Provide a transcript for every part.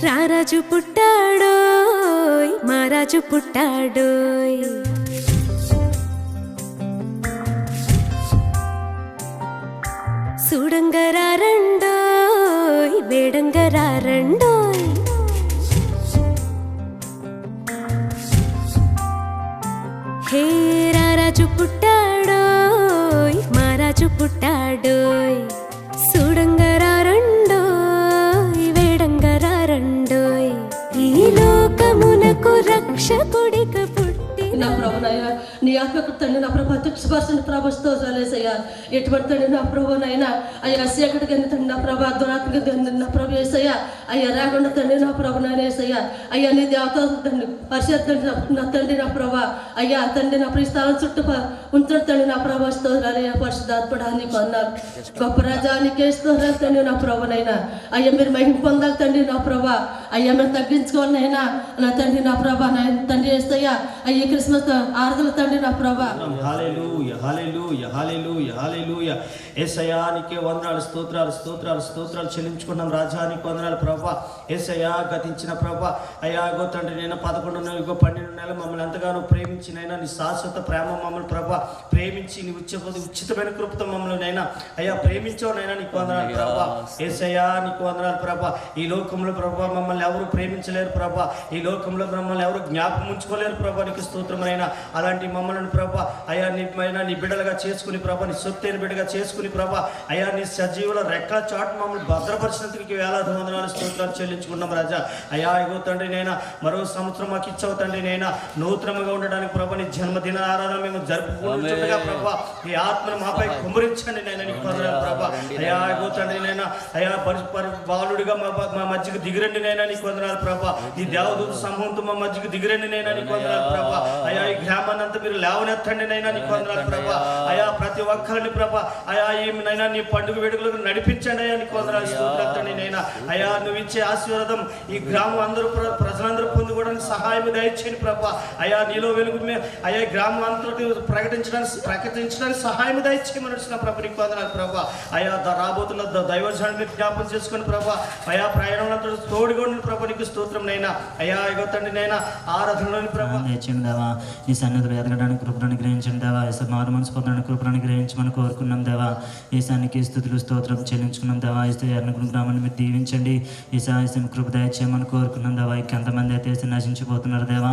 రారాజు పుట్టాడోయ్ మారాజు పుట్టాడోయ్ సూడంగరారండోయ్ వేడంగరారండోయ్ హే రారాజు పుట్టాడోయ్ మారాజు పుట్టాడోయ్ సూడంగరారండోయ్ వేడంగరారండోయ్ ఈ లోకమునకు రక్షకుడిగా పుట్టిన ప్రభునయ్యా నీ ఆత్మకు తండ్రి నా ప్రభు అత్యుక్షపరచని ప్రభుత్వం చాలేసయ్యా ఎటువంటి తండ్రి నా ప్రభునైనా అయ్యా సేకటికి తండ్రి నా ప్రభు దురాత్మక తండ్రి నా ప్రభు వేసయ్యా అయ్యా రాకుండా తండ్రి నా ప్రభునైనా వేసయ్యా అయ్యా నీ దేవత తండ్రి పరిశుద్ధ నా తండ్రి నా ప్రభా అయ్యా తండ్రి నా ప్రిస్థానం చుట్టూ ఉంచడం తండ్రి నా ప్రభు స్తోత్రాలయ్యా పరిశుద్ధాత్మడానికి అన్నారు గొప్ప రాజానికి స్తోత్రాలు తండ్రి నా ప్రభునైనా అయ్యా మీరు మహిమ పొందాలి తండ్రి నా ప్రభా అయ్యా మేము తగ్గించుకోవాలనైనా నా తండ్రి నా ప్రభా నా తండ్రి వేస్తయ్యా అయ్యా క్రిస్మస్ ఆరాధన తండ్రి నా ప్రభా హల్లెలూయా హల్లెలూయా హల్లెలూయా హల్లెలూయా యేసయ్యా నీకే వందనాలు స్తోత్రాలు స్తోత్రాలు స్తోత్రాలు చెల్లించుకున్నాం రాజా నీకు వందనాలు ప్రభా యేసయ్యా గతించిన ప్రభా అయ్యా గో తండ్రి నేను 11 నెలలు 12 నెలలు మమ్మల్ని ఎంతగానో ప్రేమించినైనా నీ శాశ్వత ప్రేమ మమ్మల్ని ప్రభా ప్రేమించి నీ ఉచితమైన కృపతో మమ్మల్ని నైనా అయ్యా ప్రేమించావునైనా నీకు వందనాలు ప్రభా యేసయ్యా నీకు వందనాలు ప్రభా ఈ లోకంలో ప్రభా మమ్మల్ని ఎవరు ప్రేమించలేరు ప్రభా ఈ లోకంలో మమ్మల్ని ఎవరు జ్ఞాపకం ఉంచుకోలేరు ప్రభా నీకు స్తోత్రమైనా అలాంటి మమ్మల్ని ప్రభా అయ్యా నీ బిడ్డలుగా చేసుకుని ప్రభా నీ సొత్తైన బిడ్డగా చేసుకుని ప్రభా అయ్యా నీ సజీవుల రెక్కల చాటు మమ్మల్ని భద్రపరిచినందుకు వేలాది వందనాలు స్తోత్రాలు చెల్లించుకున్నాం రాజా అయ్యా ఇగో తండ్రి నైనా మరో సంవత్సరం మాకు ఇచ్చావు తండ్రి నైనా నూతనంగా ఉండడానికి ప్రభా నీ జన్మదిన ఆరాధన మేము జరుపుకుంటుండగా ప్రభా ఈ ఆత్మను మాపై కుమరించండి నైనా నీకు వందనాలు ప్రభా అయ్యా ఇగో తండ్రి నైనా అయ్యా బాలుడిగా మా మధ్యకు దిగిరండి నైనా నీకు వందనాలు ప్రభా ఈ దేవదూత సమూహంతో మా మధ్యకు దిగిరండి నైనా నీకు వందనాలు ప్రభా అయ్యా ఈ గ్రామాన్ని అంతా మీరు లేవనెత్తండి నైనా నీకు వందనాలు ప్రభా అయ్యా ప్రతి ఒక్కరిని ప్రభా అయ్యా ఏమినైనా నీ పండుగ వేడుకలకు నడిపించండి అయ్యా నీకు వందనాలు స్తోత్రాలు నైనా అయ్యా నువ్వు ఇచ్చే ఆశీర్వాదం ఈ గ్రామం అందరూ ప్రజలందరూ పొందుకోవడానికి సహాయం దయచేయండి ప్రభా అయ్యా నీలో వెలుగు అయ్యా గ్రామం అంతా ప్రకటించడానికి సహాయం దయచేయమని వచ్చిన ప్రభు నీకు వందనాలు ప్రభా అయ్యా రాబోతున్న దైవజనాన్ని జ్ఞాపకం చేసుకుని ప్రభా అయ్యా ప్రయాణంలో తోడుగా ఉండి ప్రభు నీకు స్తోత్రం నైనా అయ్యా ఇగో తండ్రి నైనా ఆరాధనలోని ప్రభా దయచేయండి దేవా నీ సన్నిధిలో ఎదగడానికి కృపను గ్రహించండి దేవా మారు మనసు పొందడానికి కృపను గ్రహించమని కోరుకున్నాం దేవా ఈశానికి స్థుతులు స్తోత్రం చెల్లించుకున్నాం దేవా ఈసా ఎర్నకుల గ్రామాన్ని మీరు దీవించండి ఈసా కృప దయచేయమని కోరుకున్నాం దేవా ఎంతమంది అయితే నశించిపోతున్నారు దేవా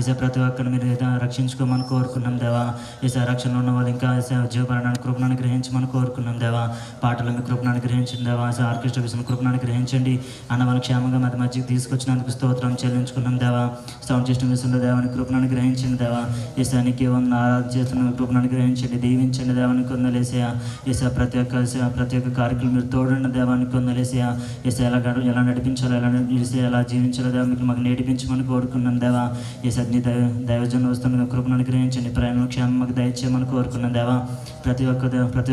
ఈసా ప్రతి ఒక్కరిని మీరు రక్షించుకోమని కోరుకున్నాం దేవా ఈసా రక్షణలో ఉన్న వాళ్ళు ఇంకా జీవపడడానికి కృపను గ్రహించమని కోరుకున్నాం దేవా పాటలు మీ కృపను గ్రహించండి దేవా ఆర్కెస్ట్రా విషయం కృపను గ్రహించండి అన్న వాళ్ళు క్షేమంగా మధ్యకి తీసుకొచ్చినందుకు స్తోత్రం చెల్లించుకున్నాం దేవా సౌండ్ సిస్టమ్ విషయంలో దేవాన్ని కృపను గ్రహించండి దేవా ఈశానికి ఆరాధన చేస్తున్న కృపను గ్రహించండి దీవించండి దేవానికి కొందలేసా ఈసా ప్రతి ఒక్క కార్యక్రమం మీరు తోడండి దేవానికి కొందలేసా ఈసా ఎలా నడిపించాలో ఎలా జీవించాలో దేవా మీకు మాకు నేర్పించమని కోరుకున్నాం దేవా ఈసా నీ దైవజన వస్తున్న కృపను గ్రహించండి ప్రయాణం క్షేమం మాకు దయచేయమని కోరుకున్నాం దేవా ప్రతి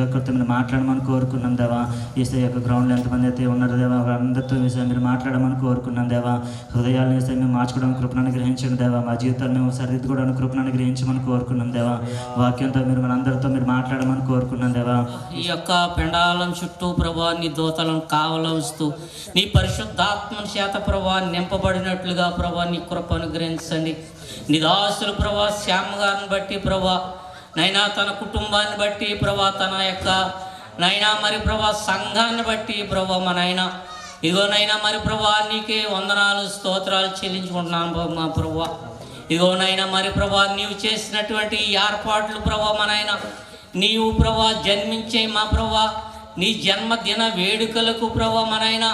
ఒక్కరితో మీరు మాట్లాడమని కోరుకున్నాం దేవా ఈసా యొక్క గ్రౌండ్లో ఎంతమంది అయితే ఉన్నారో దేవా అందరితో ఈసా మీరు మాట్లాడమని కోరుకున్నాం దేవా హృదయాలను ఈసా మేము మార్చుకోవడానికి కృపను గ్రహించండి దేవా మా జీవితాన్ని మేము సరిదిద్దుకోవడానికి కృపను గ్రహించమని కోరుకున్నాం దేవా వాక్యంతో మీరు మనందరితో మీరు మాట్లాడమని కోరుకున్నాం దేవా ఈ యొక్క పెండాలం చుట్టూ ప్రభా నీ దూతలను కావలవుస్తూ నీ పరిశుద్ధాత్మ చేత ప్రభా నింపబడినట్లుగా ప్రభా నీ కృప అనుగ్రహించండి నీ దాసులు ప్రభా శ్యామ గారిని బట్టి ప్రభా నైనా తన కుటుంబాన్ని బట్టి ప్రభా తన యొక్క నైనా మరి ప్రభా సంఘాన్ని బట్టి ప్రభా మా నైనా ఇదిగోనైనా మరి ప్రభా నీకే వందనాలు స్తోత్రాలు చెల్లించుకుంటున్నాను మా ప్రభా ఇదిగోనైనా మరి ప్రభా నీవు చేసినటువంటి ఏర్పాట్లు ప్రభా మా నాయన నీవు ప్రభా జన్మించే మా ప్రభా నీ జన్మదిన వేడుకలకు ప్రభా మా నాయన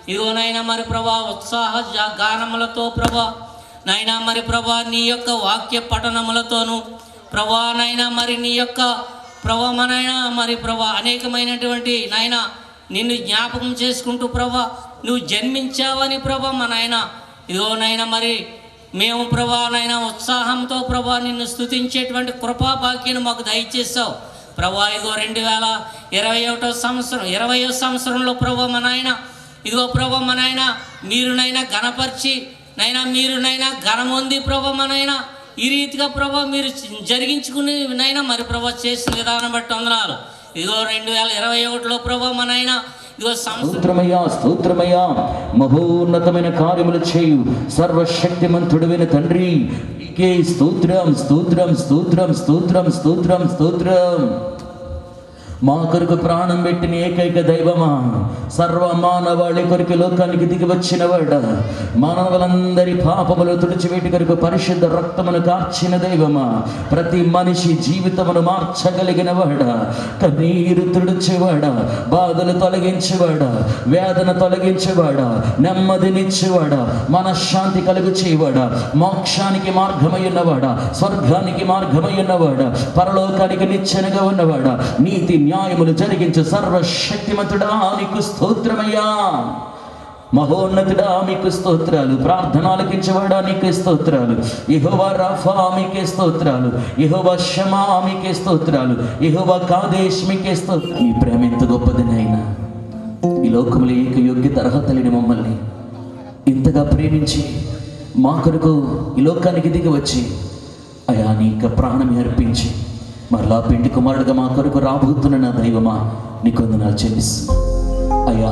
ఇదిగోనైనా మరి ప్రభా ఉత్సాహ గానములతో ప్రభా నైనా మరి ప్రభా నీ యొక్క వాక్య పఠనములతోనూ ప్రభా నైనా మరి నీ యొక్క ప్రభా మా నాయన మరి ప్రభా అనేకమైనటువంటి నాయన నిన్ను జ్ఞాపకం చేసుకుంటూ ప్రభా నువ్వు జన్మించావని ప్రభా మా నాయన ఇదిగోనైనా మరి మేము ప్రభా నైనా ఉత్సాహంతో ప్రభా నిన్ను స్తుతించేటువంటి కృపా భాగ్యాన్ని మాకు దయచేసావు ప్రభా ఇదిగో 2021 సంవత్సరంలో ప్రభా మా నాయన ఇదిగో ప్రభా మా నాయన మీరునైనా ఘనపరిచి నైనా మీరునైనా ఘనమొంది ప్రభా మా నాయన ఈ రీతిగా ప్రభా మీరు జరిగించుకుని నైనా మరి ప్రభా చేసిన విధానం బట్టి వందనాలు ఇదిగో 2021లో ప్రభా మా నాయన ఇదిగో స్తోత్రమయ్యా, స్తోత్రమయ్యా. మహోన్నతమైన కార్యములు చేయు సర్వశక్తిమంతుడైన తండ్రి, నీకే స్తోత్రం, స్తోత్రం, స్తోత్రం, స్తోత్రం, స్తోత్రం, స్తోత్రం. మా కొరకు ప్రాణం పెట్టిన ఏకైక దైవమా, సర్వ మానవాళి కొరకు లోకానికి దిగి వచ్చిన వాడ, మానవులందరి పాపములు తుడిచివేటి కొరకు పరిశుద్ధ రక్తమును కార్చిన దైవమా, ప్రతి మనిషి జీవితమును మార్చగలిగిన వాడ, కన్నీరు తుడిచేవాడ, బాధలు తొలగించేవాడ, వేదన తొలగించేవాడ, నెమ్మదినిచ్చేవాడ, మనశ్శాంతి కలుగు చేయవాడ, మోక్షానికి మార్గమై ఉన్నవాడ, స్వర్గానికి మార్గమై ఉన్నవాడ, పరలోకానికి నిచ్చెనగా ఉన్నవాడ, నీతి న్యాయములు జరిగించు సర్వశక్తిమంతుడా నీకు స్తోత్రమయ్యా. మహోన్నతుడా మీకు స్తోత్రాలు. ప్రార్థన ఆలకించేవాడా నీకే స్తోత్రాలు. యెహోవా రాఫా మీకే స్తోత్రాలు. యెహోవా షమా మీకే స్తోత్రాలు. యెహోవా కాదేశ్ మీకే స్తోత్రాలు. మీ ప్రేమ ఎంత గొప్పది నాయనా. ఈ లోకములో ఏక యోగ్యత అర్హత లేని మమ్మల్ని ఇంతగా ప్రేమించి మా కొరకు ఈ లోకానికి దిగి వచ్చి అయా నీ యొక్క ప్రాణం అర్పించి మరలా పెండి కుమారుడుగా మా కొరకు రాబోతున్న నా దైవమా నీకు వందనాలు చెల్లిస్తున్నా. అయ్యా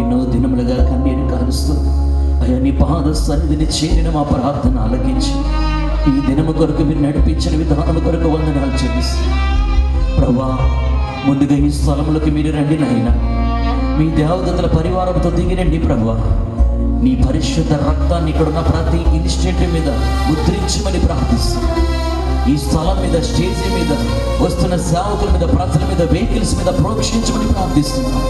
ఎన్నో దినములుగా కన్నీరు కారుస్తూ అయ్యా నీ పాద సన్నిధిని చేరిన మా ప్రార్థన ఆలకించి ఈ దినము కొరకు మీరు నడిపించిన విధానం కొరకు వందనాలు చెల్లిస్తున్నా. ప్రభువా, ముందుగా ఈ స్థలములకు మీరు రండి నాయన. మీ దేవదూతల పరివారంతో దిగిరండి ప్రభువా. నీ పరిశుద్ధ రక్తాన్ని ఇక్కడున్న ప్రతి ఇనిషియేటివ్ మీద ముద్రించమని ప్రార్థిస్తున్నా. ఈ స్థలం మీద, స్టేజ్ మీద వస్తున్న సేవకుల మీద, ప్రజల మీద, వెహికల్స్ మీద ప్రోక్షించమని ప్రార్థిస్తున్నాం.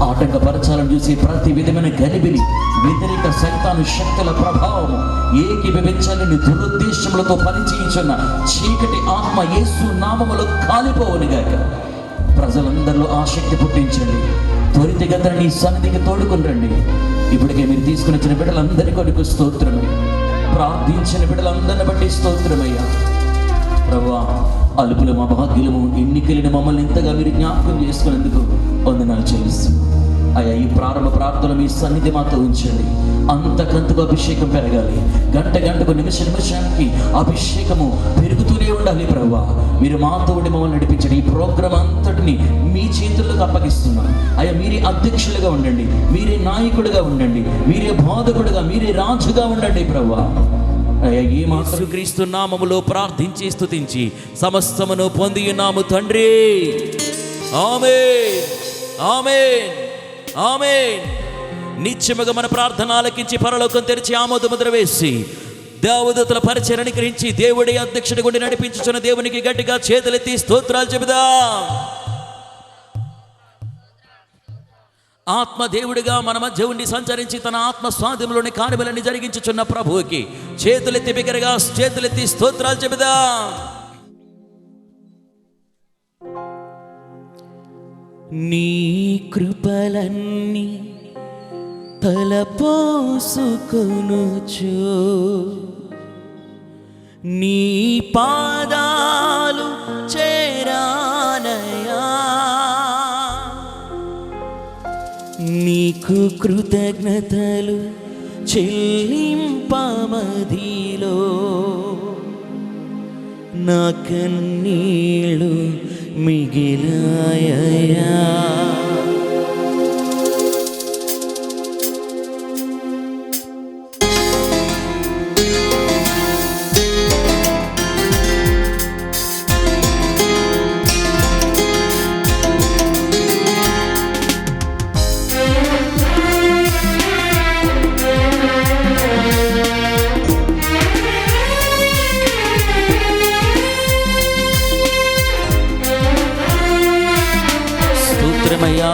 ఆటంకపరచాలని చూసి ప్రతి విధమైన గలిబిలి, వ్యతిరేక శక్తాను శక్తుల ప్రభావం, ఏకీభవించాలని దురుద్దేశములతో పనిచేయుచున్న చీకటి ఆత్మ యేసు నామములో కాలిపోవునుగాక. ప్రజలందరిలో ఆసక్తి పుట్టించండి. త్వరితగతిన నీ సన్నిధికి తోడుకుని రండి. ఇప్పటికే మీరు తీసుకుని వచ్చిన బిడ్డలందరి కొరకు స్తోత్రమే. ప్రార్థించిన బిడ్డలందరిని బట్టి స్తోత్రమయ్యా. ప్రభువా, అలుపులు మా భాగ్యులము, ఎన్నికలిన మమ్మల్ని ఇంతగా మీరు జ్ఞాపకం చేసుకునేందుకు వందనాలు చెల్లిస్తున్నాం. అయ్యా ఈ ప్రారంభ ప్రార్థన మీ సన్నిధి మాతో ఉంచండి. అంతకంతకు అభిషేకం పెరగాలి. గంట గంటకు, నిమిష నిమిషానికి అభిషేకము పెరుగుతూనే ఉండాలి. ప్రభువా, మీరు మాతో ఉండి మమ్మల్ని నడిపించండి. ఈ ప్రోగ్రాం అంతటిని మీ చేతుల్లోకి అప్పగిస్తున్నాం. అయ్యా మీరే అధ్యక్షులుగా ఉండండి, మీరే నాయకుడిగా ఉండండి, మీరే బోధకుడుగా, మీరే రాజుగా ఉండండి. ప్రభువా, యేసుక్రీస్తు నామములో ప్రార్థించి స్తుతించి సమస్తమును పొంది ఉన్నాము తండ్రి. ఆమేన్, ఆమేన్, ఆమేన్. నిత్యముగా మన ప్రార్థన ఆలకించి పరలోకం తెరిచి ఆమోద ముద్ర వేసి దేవదూతల పరిచయాన్ని గ్రహించి దేవుడి అధ్యక్షుడి గుండి నడిపించుచున్న దేవునికి గట్టిగా చేతులెత్తి స్తోత్రాలు చెబుదాం. ఆత్మదేవుడిగా మన మధ్య ఉండి సంచరించి తన ఆత్మ స్వాధీనంలోని కార్యములన్నీ జరిగించుచున్న ప్రభువుకి చేతులెత్తి బిగ్గరగా చేతులెత్తి స్తోత్రాలు చెబుదాం. నీ కృపలన్నీ తలపోసుకొనుచు నీ పాదాలు చేరానయా. నీకు కృతజ్ఞతలు చెల్లింపమదిలో నా కన్నీళ్ళు మిగిలాయా. స్తోత్రమయ్యా.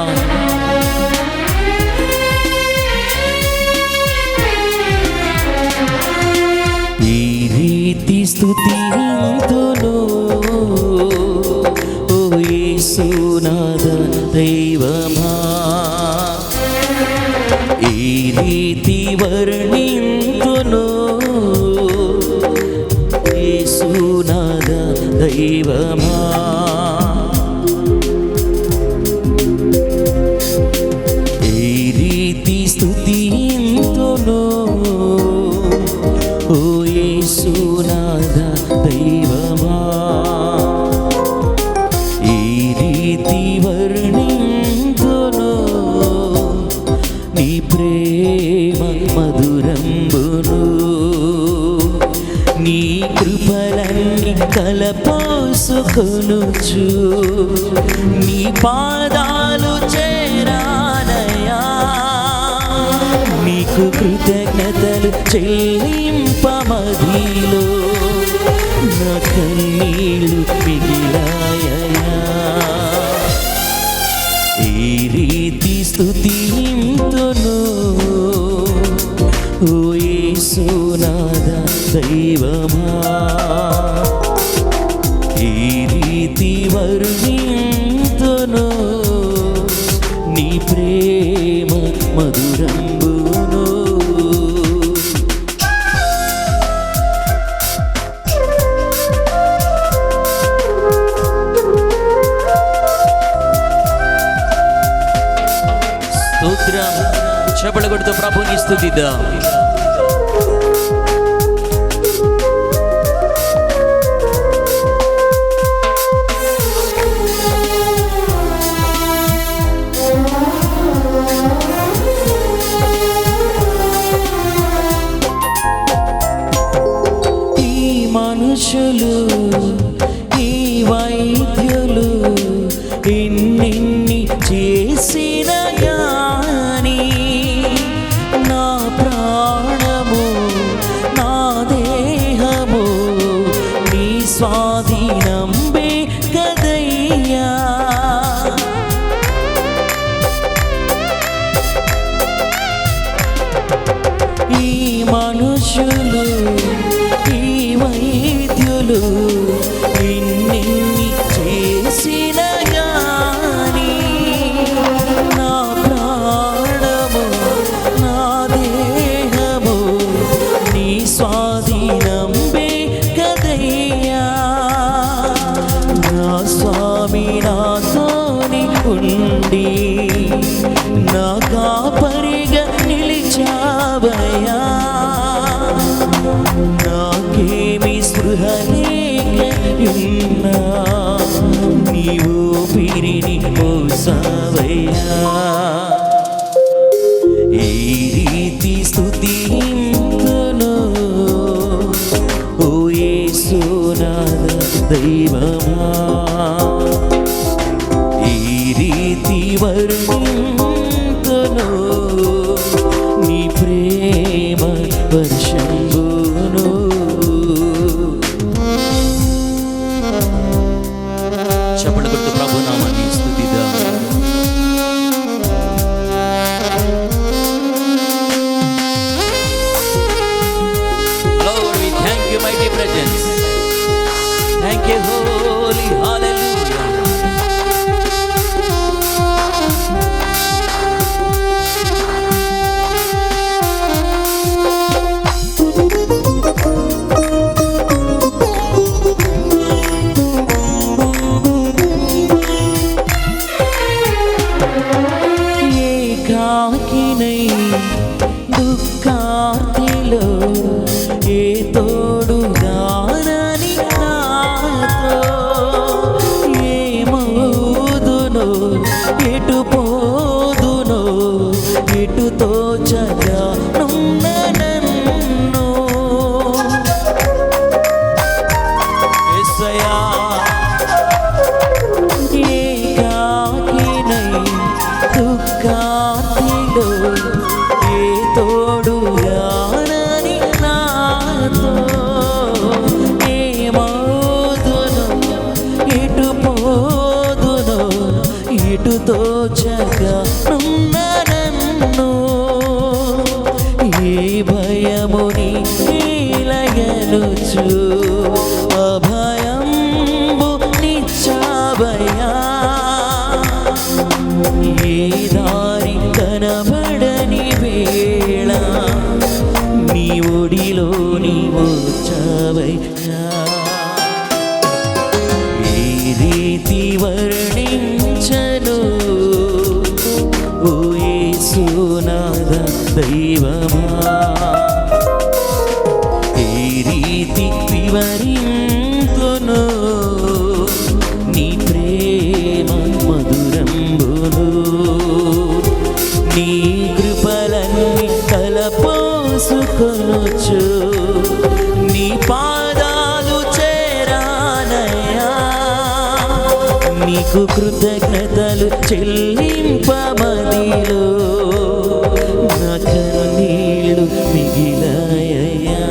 ఈ రీతి స్తుతింతును ఓ యేసునాథ దైవమా, ఈ రీతి వర్ణింతును యేసునాథ దైవమా. స్తుతింతును ఓ యేసునాథ దైవమా, ఈ రీతి వర్ణింతును నీ ప్రేమ మధురంబును నీ కృపలన్నీ కలపోసుకొనుచు నీ పాదాలు చేరానయా నీకు కృతజ్ఞతలు చెల్లింపమదిలో నా కన్నీళ్ళు మిగిలాయా ఈ రీతి స్తుతింతును ఓ యేసునాథ దైవమా ఈ రీతి వర్ణింతును నీ ప్రేమ మధురంబును స్తోత్రం చప్పట్లు కొడుతూ ప్రభుని స్తుతిద్దాం. ఈ మనుషులు ఈ వైద్యులు ఎన్నెన్ని చేసిన గాని నా ప్రాణము నా దేహము నీ స్వాధీనంబే కదయ్యా ఈ మనుషులు ఈ వైద్యులు ఎన్నెన్ని చేసిన గాని నా ప్రాణము నా దేహము నీ స్వాధీనంబే కదయ్యా నా స్వామి నాతోని ఉండి నా కాపరిగా నిలిచావయ్యా నాకేమి స్పృహ లేకున్నా నీవు పిరిని మోసావయ్యా ఈ రీతి స్తుతింతును ఓ యేసునాథ దైవమా ఈ రీతి వర్ణింతును నీ ప్రేమ వర్షంబును చప్పట్లు కొడుతూ ప్రభు నామాన్ని స్తుతిద్దాం. Lord, we thank you, mighty presence. Thank you, holy, hallelujah. ఏకాకినై దుఃఖార్తిలో ఏ తోడుగానని నాతో ఏమవుదునో ఎటు పోదునో ఎటు తోచగా నున్న నన్ను యేసయ్యా ఏకాకినై దుఃఖార్తిలో ఏ తోడుగానని నాతో ఏమవుదునో ఎటు పోదునో ఎటు తోచగా నున్న నన్ను ఏ భయముని నీలయనుచు అభయంబు నిచ్చావయ్యా ఏ దారి కనబడని వేళ నీ ఒడిలోని వచ్చావయ్యా ఏ రీతి వర్ణించను ఓ యేసునాథ దైవమా ఏ రీతి వివరింతును నీ ప్రేమ మధురంబును నీ కృప మోసుకొనుచు నీ పాదాలు చేరానయ్యా, నీకు కృతజ్ఞతలు చెల్లింపమదిలో నా కన్నీళ్ళు మిగిలాయ్యా.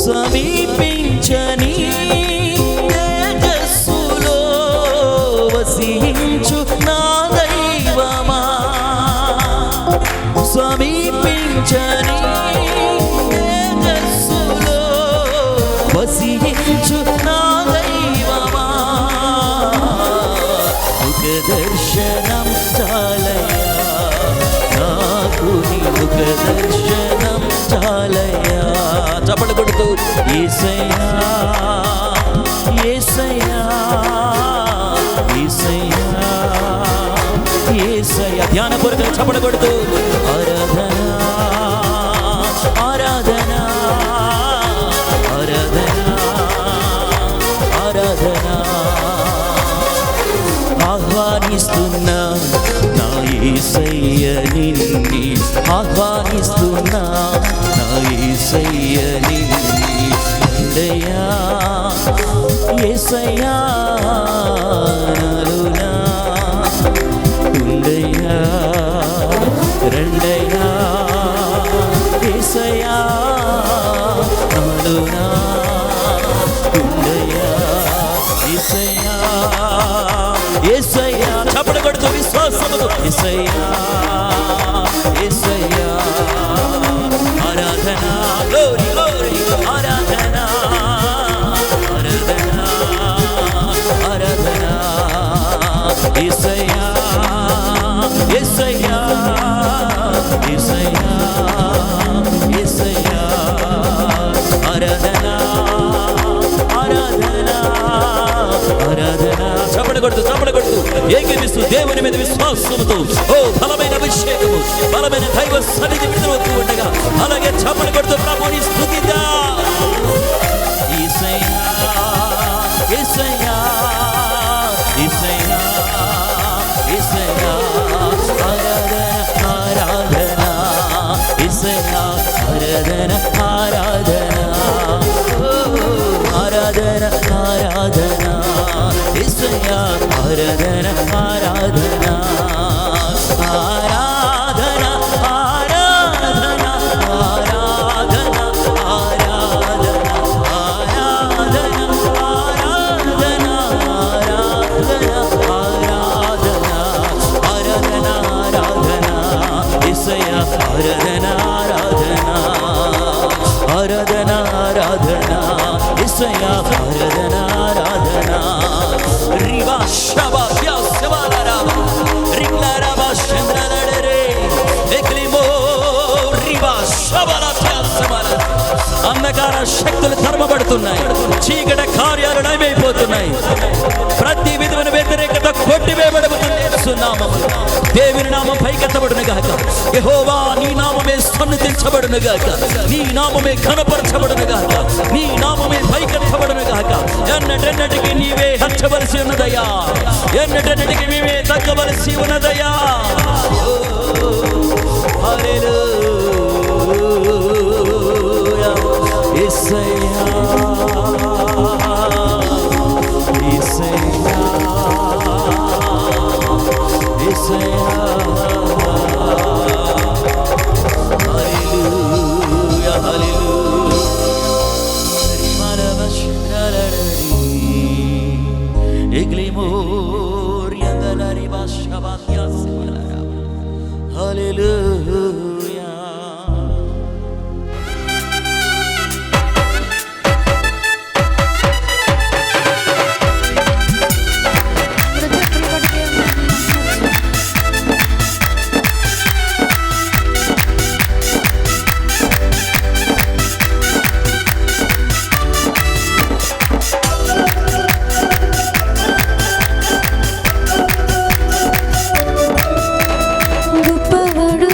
సమీపించని తేజస్సులో వసించు నా దైవమా, సమీపించని తేజస్సులో వసించు నా దైవమా, ముఖ దర్శనం చాలయ్యా, నాకు నీ ముఖ దర్శనం చాలయ్యా. చప్పట్లు కొడుతూ యేసయ్యా యేసయ్యా యేసయ్యా యేసయ్యా. ధ్యానపూర్వకంగా చప్పట్లు కొడుతూ ఆరాధన ఆరాధన ఆరాధన ఆరాధన. ఆహ్వానిస్తున్నా నా యేసయ్య నిన్ని, ఆహ్వానిస్తున్నా నా యేసయ్య నిన్ని. రండయ్యా యేసయ్యా నాలోనా ఉండయ్యా, రండయ్యా యేసయ్యా నాలోనా ఉండయ్యా. యేసయ్యా యేసయ్యా చప్పట్లు కొడుతూ విశ్వాసముతో యేసయ్యా యేసయ్యా. ఆరాధన గ్లోరీ గ్లోరీ ఆరాధన ఆరాధన ఆరాధన. యేసయ్యా యేసయ్యా యేసయ్యా యేసయ్యా. ఆరాధన ఆరాధన ఆరాధన. చప్పట్లు కొడుతూ చప్పట్లు కొడుతూ ఏకీపిస్తూ దేవుని మీద విశ్వాసముతో ఓ బలమైన అభిషేకము బలమైన దైవ సన్నిధి విడుదలవుతూ ఉండగా అలాగే చప్పట్లు కొడుతూ ప్రభుని స్తుతిద్దా. యేసయ్యా యేసయ్యా యేసయ్యా యేసయ్యా. ఆరాధన ఆరాధన యేసయ్యా ఆరాధన ఆరాధన ఆరాధన ఆరాధన యేసయ్యా ఆరాధన ఆరాధన ఆరాధన ఆరాధన ఆరాధన ఆరాధన ఆరాధన ఆరాధన ఆరాధన ఆరాధన ఆరాధన యేసయ్యా ఆరాధన ఆరాధన ఆరాధన ఆరాధన యేసయ్యా ఆరాధన ఆరాధన. రివా షబా యాసవాలరాబా రిక్లారాబా చంద్రలడరే ఎక్లిమో రివా షబలా యాసవాల. అంధకార శక్తులు తరమబడుతున్నాయి, చీకటి కార్యాలు నయమైపోతున్నాయి, ప్రతి విధమైన వ్యతిరేకత కొట్టివేయబడుతుంది యేసు నామములో. దేవుని నామం పైకెత్తబడును గాక, యెహోవా నీ నామమే సన్నుతించబడును గాక, నీ నామమే ఘనపరచబడును గాక, నీ నామమే పైకెత్తబడును గాక. ఎన్నటెన్నటికి నీవే హెచ్చవలసి ఉన్నదయ్యా, ఎన్నటెన్నటికి నీవే తగ్గవలసి ఉన్నదయ్యా. హల్లెలూయా యేసయ్యా యేసయ్యా యేసయ్యా. హల్లెలూయా హల్లెలూయా. హల్లెలూయా. గొప్పవాడు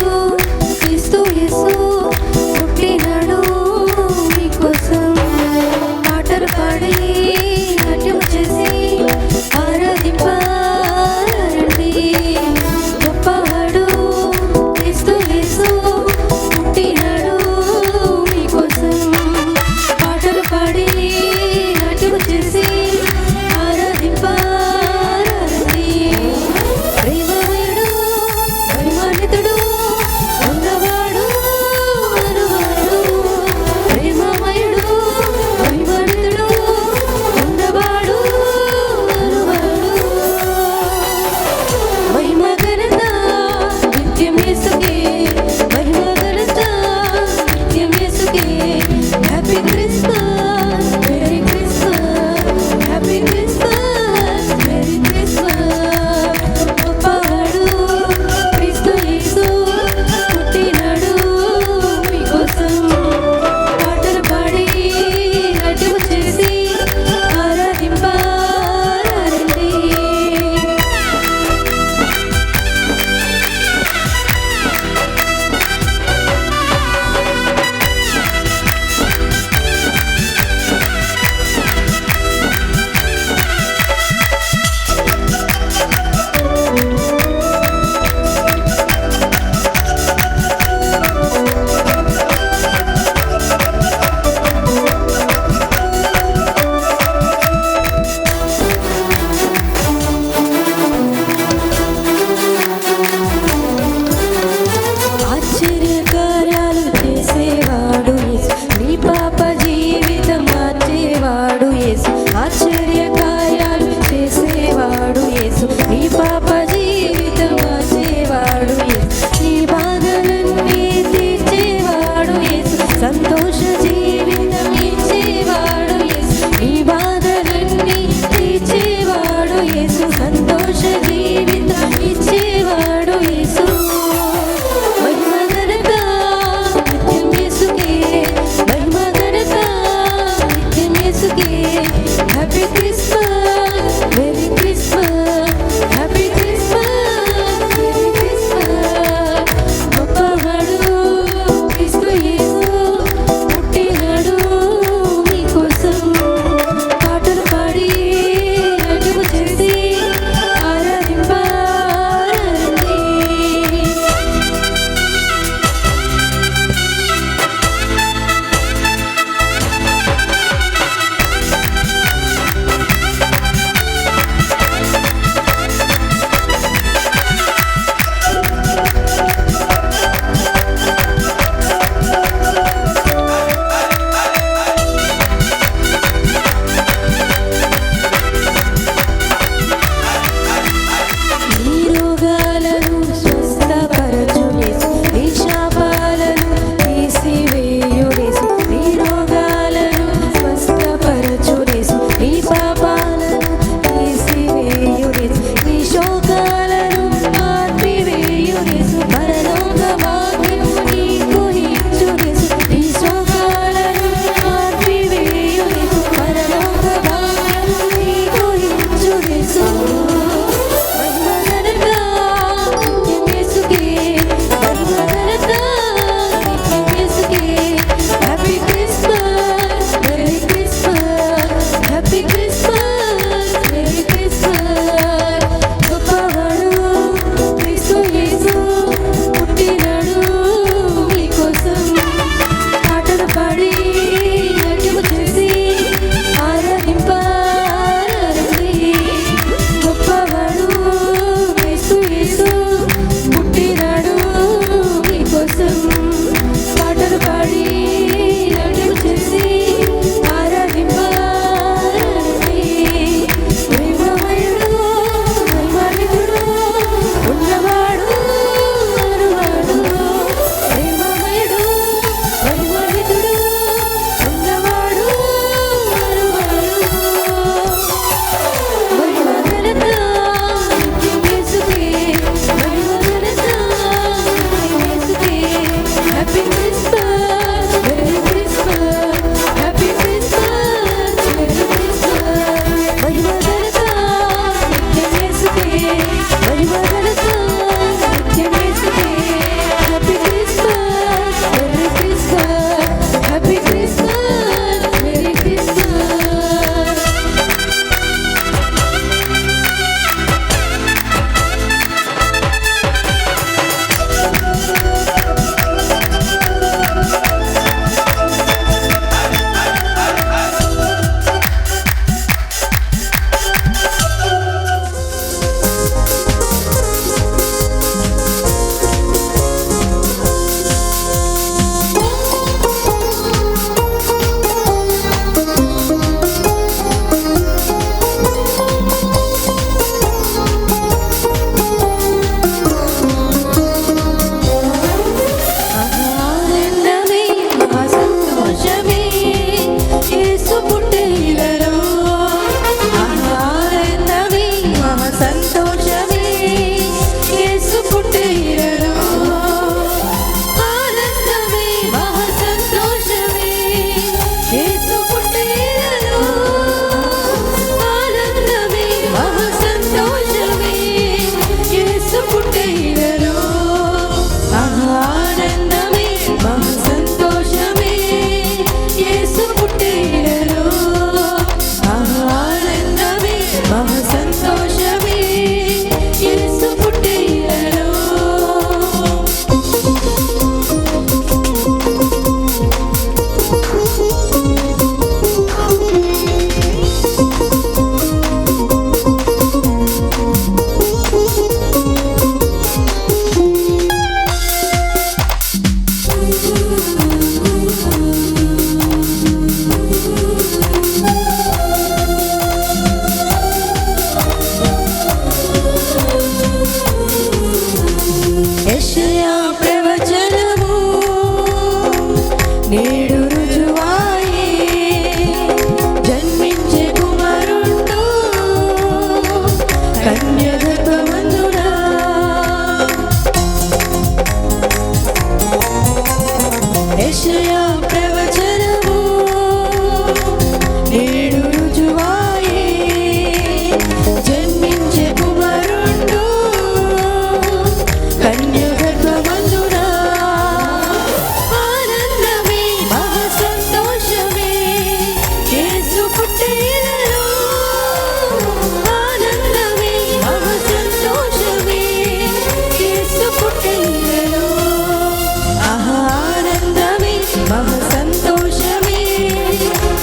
మహా సంతోషమే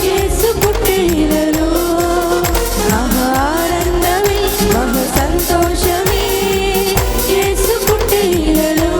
యేసు పుట్టినలో మహా ఆనందమే మహా సంతోషమే యేసు పుట్టినలో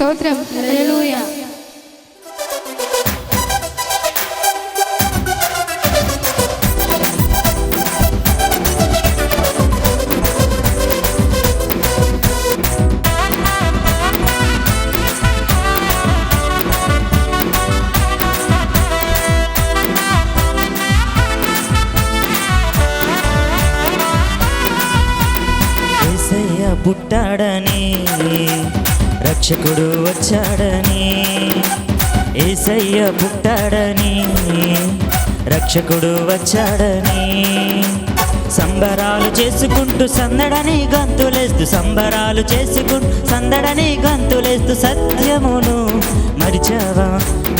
స్తోత్రం. హల్లెలూయా. యేసయ్య పుట్టాడని రక్షకుడు వచ్చాడని, యేసయ్య పుట్టాడని రక్షకుడు వచ్చాడని, సంబరాలు చేసుకుంటూ సందడని గంతులేస్తూ, సంబరాలు చేసుకుంటూ సందడని గంతులేస్తూ, సత్యమును మరిచావా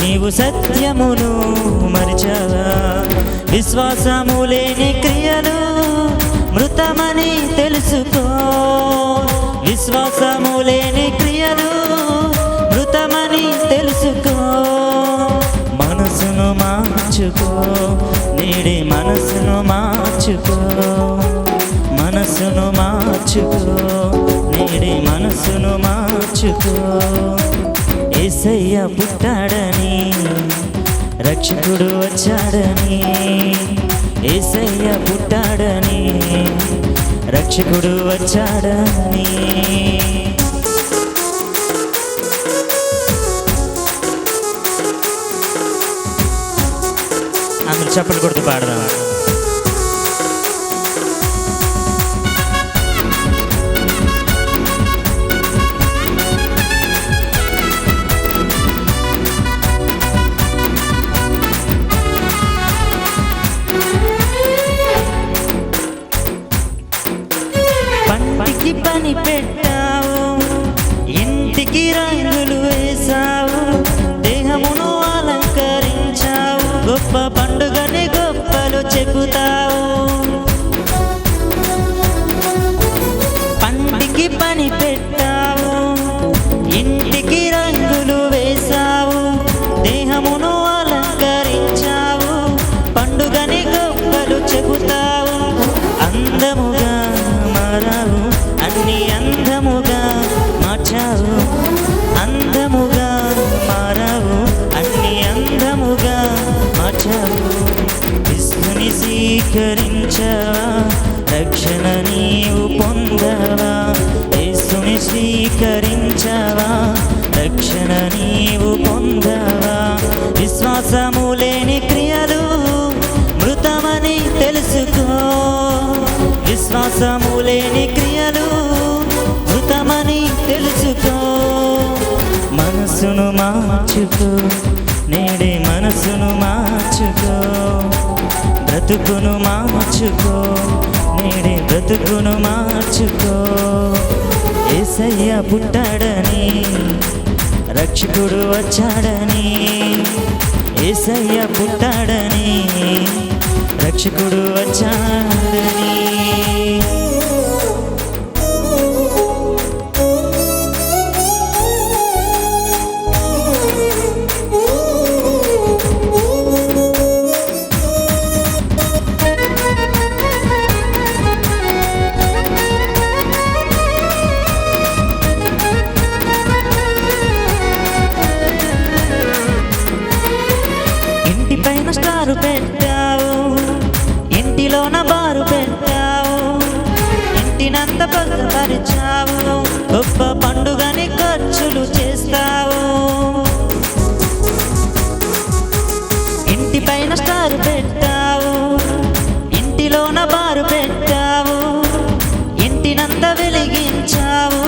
నీవు, సత్యమును మరిచావా, విశ్వాసము లేని క్రియలు మృతమని తెలుసుకో, విశ్వాసము లేని క్రియలు మృతమని తెలుసుకో, మనసును మార్చుకో నేడే, మనసును మార్చుకో, మనసును మార్చుకో నేడే, మనసును మార్చుకో. యేసయ్య పుట్టాడని రక్షకుడు వచ్చాడని, యేసయ్య పుట్టాడని రక్షకుడు వచ్చాడని. అందరూ చప్పట్లు కొడుతూ పాడదాం. పంటికి పని పెట్టావు, ఇంటికి రంగులు వేశావు, దేహమును అలంకరించావు, గొప్ప పండుగని గొప్పలు చెబుతావు. పంటికి పని పెట్టావు, ఇంటికి రంగులు వేశావు, దేహమును అలంకరించావు, పండుగని గొప్పలు చెబుతావు. అందముగా మారావు, అన్ని అందముగా మార్చావు, అందముగా మారావు, అన్ని అందముగా మార్చావు. క్రీస్తుని స్వీకరించవా, రక్షణ నీవు పొందవా, యేసుని స్వీకరించవా, రక్షణ నీవు పొందవా, విశ్వాసము లేని క్రియలు మృతమని తెలుసుకో, విశ్వాసము లేని క్రియలు మృతమని తెలుసుకో, మనసును మార్చుకో నేడే, మనసును మార్చుకో, బ్రతుకును మార్చుకో నేడే, బ్రతుకును మార్చుకో. యేసయ్య పుట్టాడని రక్షకుడు వచ్చాడని, యేసయ్య పుట్టాడని రక్షకుడు వచ్చాడని. ఇంటిపైన స్టారు పెట్టావు, ఇంటిలోన బారు పెట్టావు, ఇంటినంత భద్రపరిచావు, గొప్ప పండుగని ఖర్చులు చేస్తావు. ఇంటిపైన స్టారు పెట్టావు, ఇంటిలోన బారు పెట్టావు, ఇంటినంత వెలిగించావు,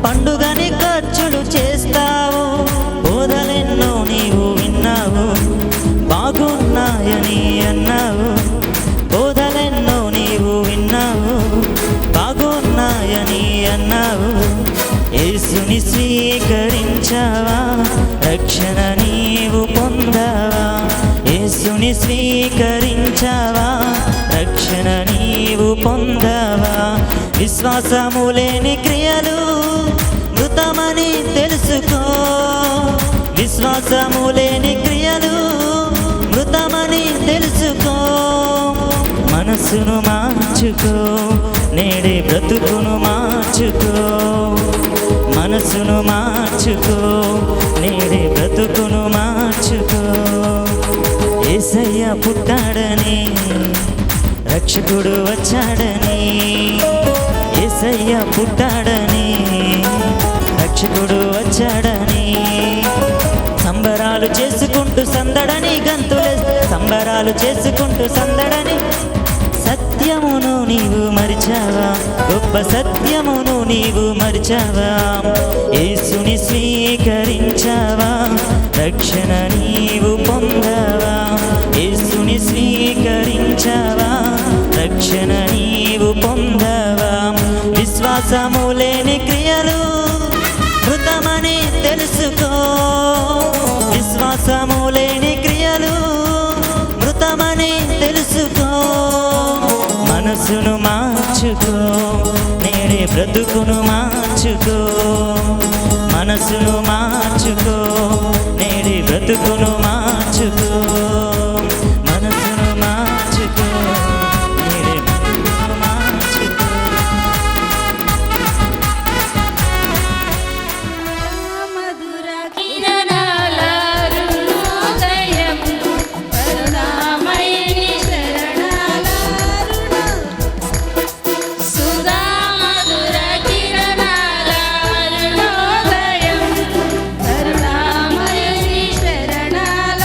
పండుగని ఖర్చులు చేస్తావు. బోధలెన్నో నీవు విన్నావు, బాగున్నాయని అన్నావు, బోధలెన్నో నీవు విన్నావు, బాగున్నాయని అన్నావు. యేసుని స్వీకరించావా, రక్షణ నీవు పొందావా, యేసుని స్వీకరించావా, రక్షణ నీవు పొందావా, విశ్వాసము లేని క్రియలు మృతమని తెలుసుకో, విశ్వాసము లేని క్రియలు మృతమని తెలుసుకో, మనసును మార్చుకో నేడే, బ్రతుకును మార్చుకో, మనసును మార్చుకో మార్చుకో, నేడే బ్రతుకును మార్చుకో. యేసయ్య పుట్టాడని, రక్షకుడు వచ్చాడని, యేసయ్య పుట్టాడని, రక్షకుడు వచ్చాడని, సంబరాలు చేసుకుంటూ సందడని గంతులే, సంబరాలు చేసుకుంటూ సందడని. సత్యమును నీవు మరిచావా, గొప్ప సత్యమును నీవు మరిచావా. యేసుని స్వీకరించావా, రక్షణ నీవు పొందావా. యేసుని స్వీకరించావా, రక్షణ నీవు పొందావా. విశ్వాసము లేని క్రియలు మృతమని తెలుసుకో, విశ్వాసము లేని క్రియలు మృతమని తెలుసుకో. మనసును మార్చుకో, నేడే బ్రతుకును మార్చుకో. మనసును మార్చుకో, నేడే బ్రతుకును మార్చుకో. మనసును మార్చుకో, నేడే బ్రతుకును మార్చుకో. మధుర కిరణాల అరుణోదయం, కరుణామయిని శరణాల సుధా. మధుర కిరణాల అరుణోదయం, కరుణామయిని శరణాల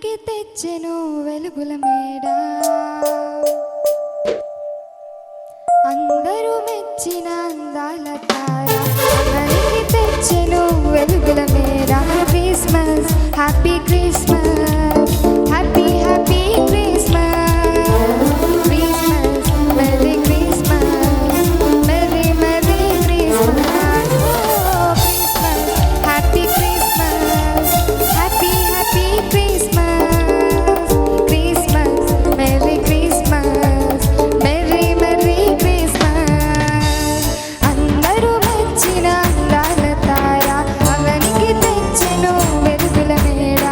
అవనికి తెచ్చెను వెలుగుల మేడ అందరూ మెచ్చిన అందాల తార అవనికి తెచ్చెను వెలుగుల మేడ Christmas happy Christmas happy happy Christmas Christmas merry Christmas merry merry Christmas Christmas happy Christmas happy happy Christmas Christmas merry Christmas merry merry Christmas అందరూ మెచ్చిన అందాల తార అవనికి తెచ్చెను వెలుగుల మేడ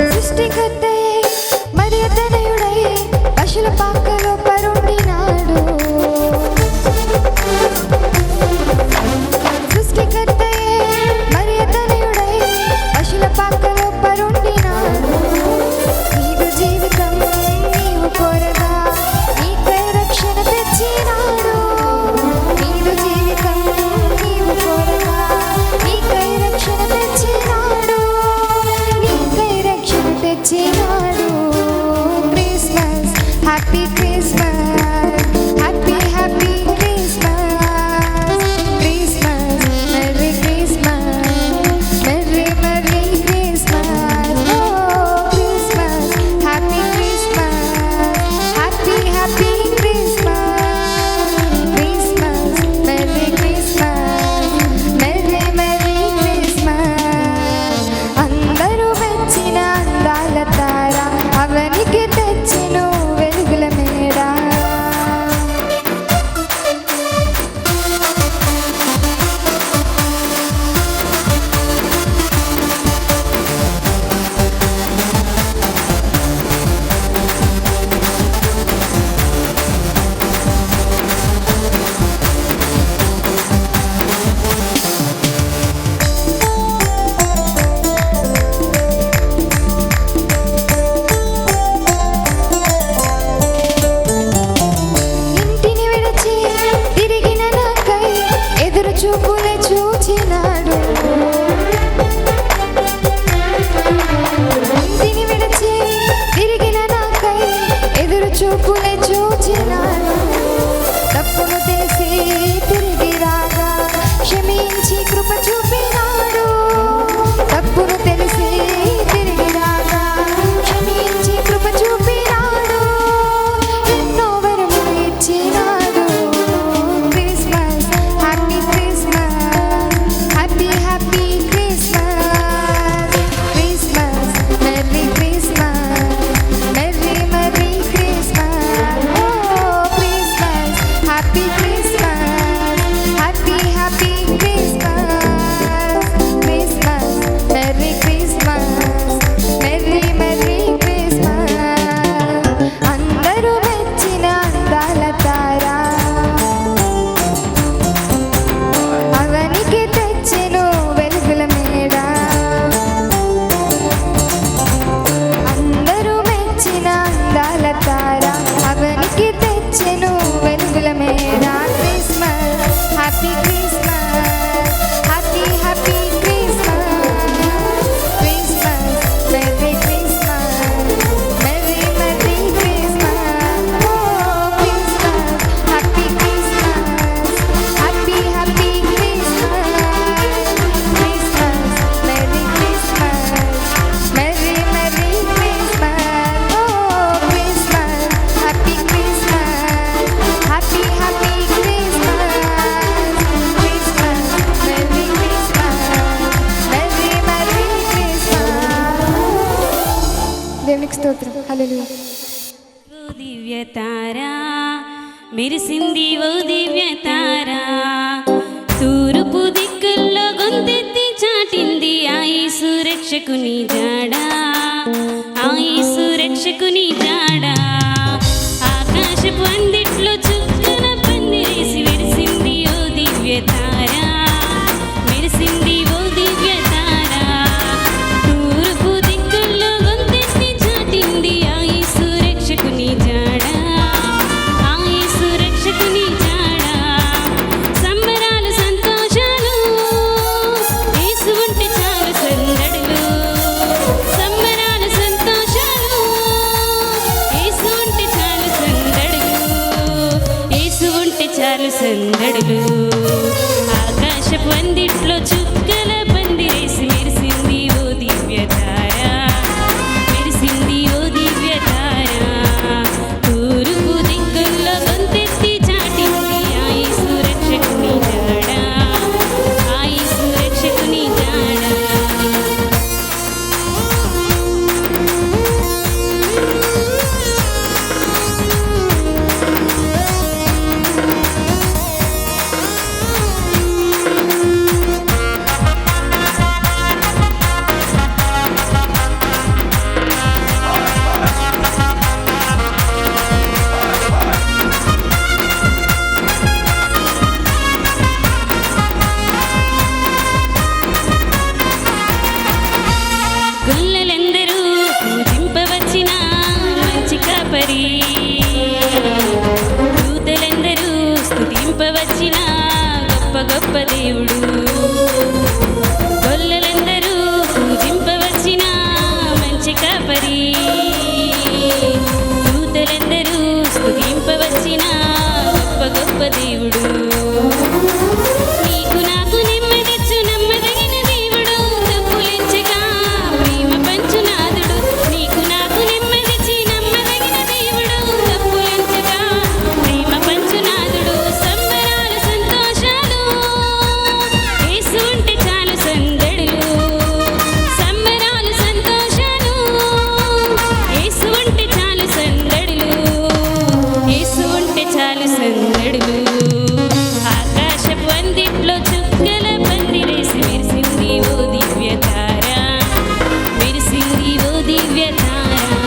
సృష్టికర్తయే మరి తనయుడై పశుల పాకలో పరుండినాడు సృష్టికర్తయే మరి తనయుడై పశుల పాకలో పరుండినాడు నీదు జీవితం నీవు కోరగా నీకై రక్షణ తెచ్చినాడు నీదు జీవితం నీవు కోరగా నీకై రక్షణ తెచ్చినాడు నీకై రక్షణ తెచ్చినాడు Christmas happy Christmas happy happy Christmas Christmas merry Christmas merry merry Christmas ఓ Christmas happy Christmas happy happy Christmas Christmas merry Christmas merry merry Christmas అందరూ మెచ్చిన అందాల తార అవనికి తెచ్చెను వెలుగుల మేడ ఇంటిని విడిచి తిరిగిన నాకై ఎదురు చూపులే చూచినాడు ఇంటిని విడిచి తిరిగిన నాకై ఎదురు చూపులే చూచినాడు తప్పును తెలిసి తిరిగి రాగా క్షమించి కృప చూపినాడు తప్పును తెలిసి తిరిగి రాగా క్షమించి కృప చూపినాడు ఎన్నో వరములు ఇచ్చినాడు Christmas happy Christmas happy happy Christmas Christmas merry Christmas merry merry Christmas ఓ Christmas happy Christmas happy happy Christmas Christmas merry Christmas merry merry Christmas అందరూ మెచ్చిన అందాల తార అవనికి తెచ్చెను వెలుగుల మేడ అందరూ మెచ్చిన అందాల తార అవనికి తెచ్చెను వెలుగుల మేడ Christmas happy Christmas happy happy Christmas Christmas merry Christmas merry merry Christmas ఓ Christmas happy Christmas happy happy Christmas Christmas merry Christmas merry merry Christmas ఓ Christmas happy Christmas happy happy Christmas Christmas merry Christmas merry merry Christmas దేవునికి స్తోత్రం హల్లెలూయా దివ్య తారా మెరిసింది ఓ దివ్య తారా రక్షకుని జాడా ఆ యేసు రక్షకుని జాడా ఆకాశపు అందిట్లో చుక్కన పందిరేసి విరిసింది ఓ దివ్య తారా మెరిసింది ఓ దివ్య తారా తూర్పు దిక్కుల్లో గొంతెత్తి చాటింది ఆ యేసు రక్షకుని జాడా ఆ యేసు రక్షకుని జాడా సంబరాలు సంతోషాలు యేసు ఉంటే చాలు సందడులు సంబరాలు సంతోషాలు యేసు ఉంటే చాలు సందడులు యేసు ఉంటే చాలు సందడులు ఆకాశపు అందిట్లో చుక్కల పందిరేసి మెరిసింది ఓ దివ్య తారా మెరిసింది ఓ దివ్య తారా తూర్పు దిక్కుల్లో గొంతెత్తి చాటింది ఆ యేసు రక్షకుని జాడా ఆ యేసు రక్షకుని జాడా గొల్లలందరూ పూజింపవచ్చిన మంచి కాపరి దూతలందరూ స్తుతింపవచ్చిన గొప్ప గొప్ప దేవుడు గొల్లలందరూ పూజింపవచ్చిన మంచి కాపరి దూతలందరూ స్తుతింపవచ్చిన గొప్ప గొప్ప దేవుడు నీకు నాకు నెమ్మదిచ్చు నమ్మదగిన దేవుడు తప్పులెంచగా ప్రేమ పంచునాథుడు నీకు నాకు నెమ్మదిచ్చి నమ్మదగిన దేవుడు తప్పులెంచగా ప్రేమ పంచునాథుడు సంబరాలు సంతోషాలు యేసు ఉంటే చాలు సందడులు సంబరాలు సంతోషాలు యేసు ఉంటే చాలు సందడులు యేసు ఉంటే చాలు సందడులు ఆకాశపు అందిట్లో చుక్కల పందిరేసి మెరిసింది ఓ దివ్య తారా మెరిసింది ఓ దివ్య తారా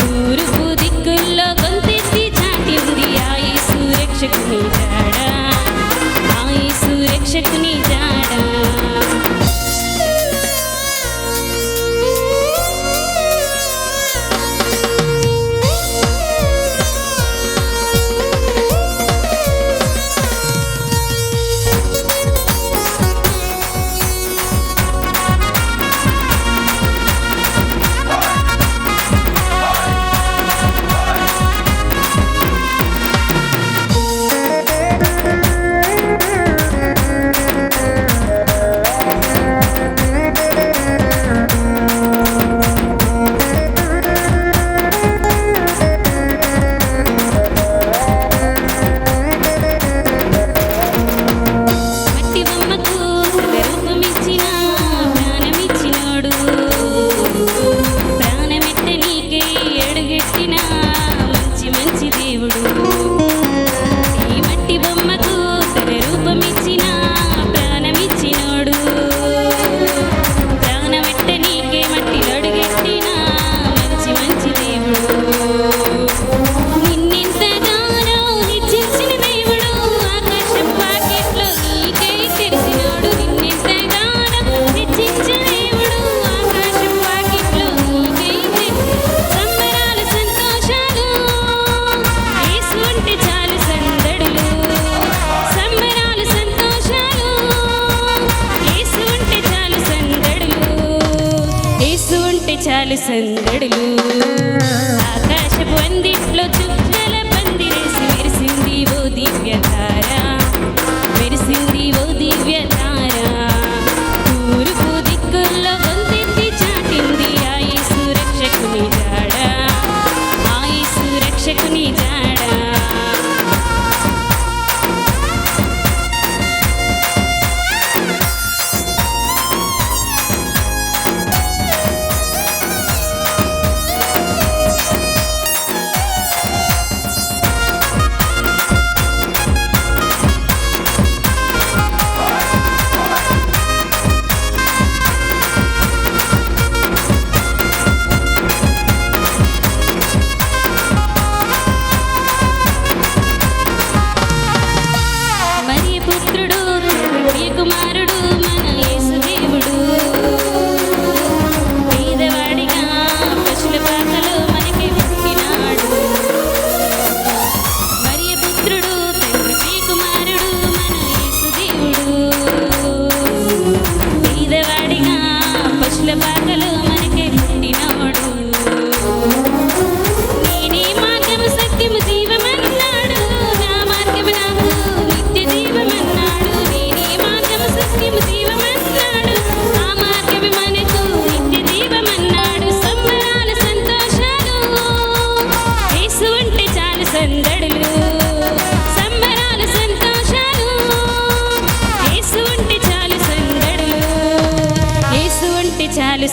తూర్పు దిక్కుల్లో గొంతెత్తి చాటింది ఆ యేసు రక్షకుని జాడా ఆ యేసు రక్షకుని జాడా మట్టి బొమ్మకు రూపమిచ్చిన ప్రాణమిచ్చినోడు ప్రాణమిట్ట నీకే అడుగెట్టిన మంచి మంచి దేవుడు ఈ మట్టి బొమ్మకు రూపమిచ్చిన ప్రాణమిచ్చినోడు ప్రాణమిట్ట నీకే మట్టిలో అడుగెట్టిన మంచి మంచి దేవుడు నిన్నెంతగానో హెచ్చించిన దేవుడు ఆకాశం పాకెట్లో నీకై తెరిచినోడు నిన్నెంతగానో హెచ్చించిన దేవుడు ఆకాశం పాకెట్లో నీకై తెరిచి సంబరాలు సంతోషాలు యేసు ఉంటే చాలు సందడులు సంబరాలు సంతోషాలు యేసు ఉంటే చాలు సందడులు యేసు ఉంటే చాలు సందడులు ఆకాశపు అందిట్లో చుక్కల పందిరేసి మెరిసింది ఓ దివ్య తారా మెరిసింది ఓ దివ్య తారా తూర్పు దిక్కుల్లో గొంతెత్తి చాటింది ఆ యేసు రక్షకుని జాడా ఆ యేసు రక్షకుని జాడా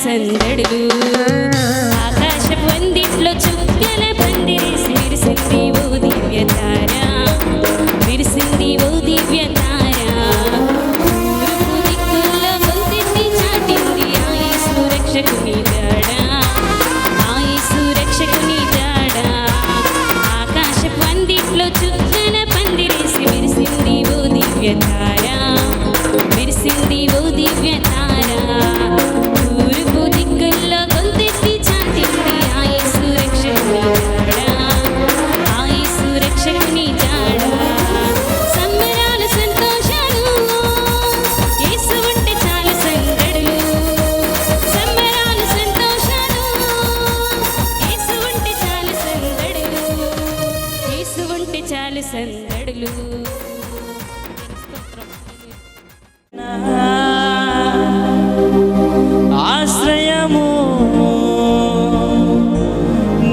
సందడులు ఆకాశపు అందిట్లో చుక్కల పందిరేసి విరిసింది ఓ దివ్యతార విరిసింది ఓ దివ్యతార తూర్పు దిక్కుల్లో గొంతెత్తి చాటింది ఆ యేసు రక్షకుని జాడ ఆ యేసు రక్షకుని జాడ ఆకాశపు అందిట్లో చుక్కల పందిరేసి విరిసింది ఓ దివ్యతార విరిసింది ఓ దివ్యతార తూర్పు దిక్కుల్లో గొంతెత్తి చాటింది ఆ యేసు రక్షకుని జాడ ఆ యేసు రక్షకుని జాడ సంబరాల సంతోషాలు యేసు ఉంటే చాలు సందడులు సంబరాల సంతోషాలు యేసు ఉంటే చాలు సందడులు యేసు ఉంటే చాలు సందడులు ఆశ్రయము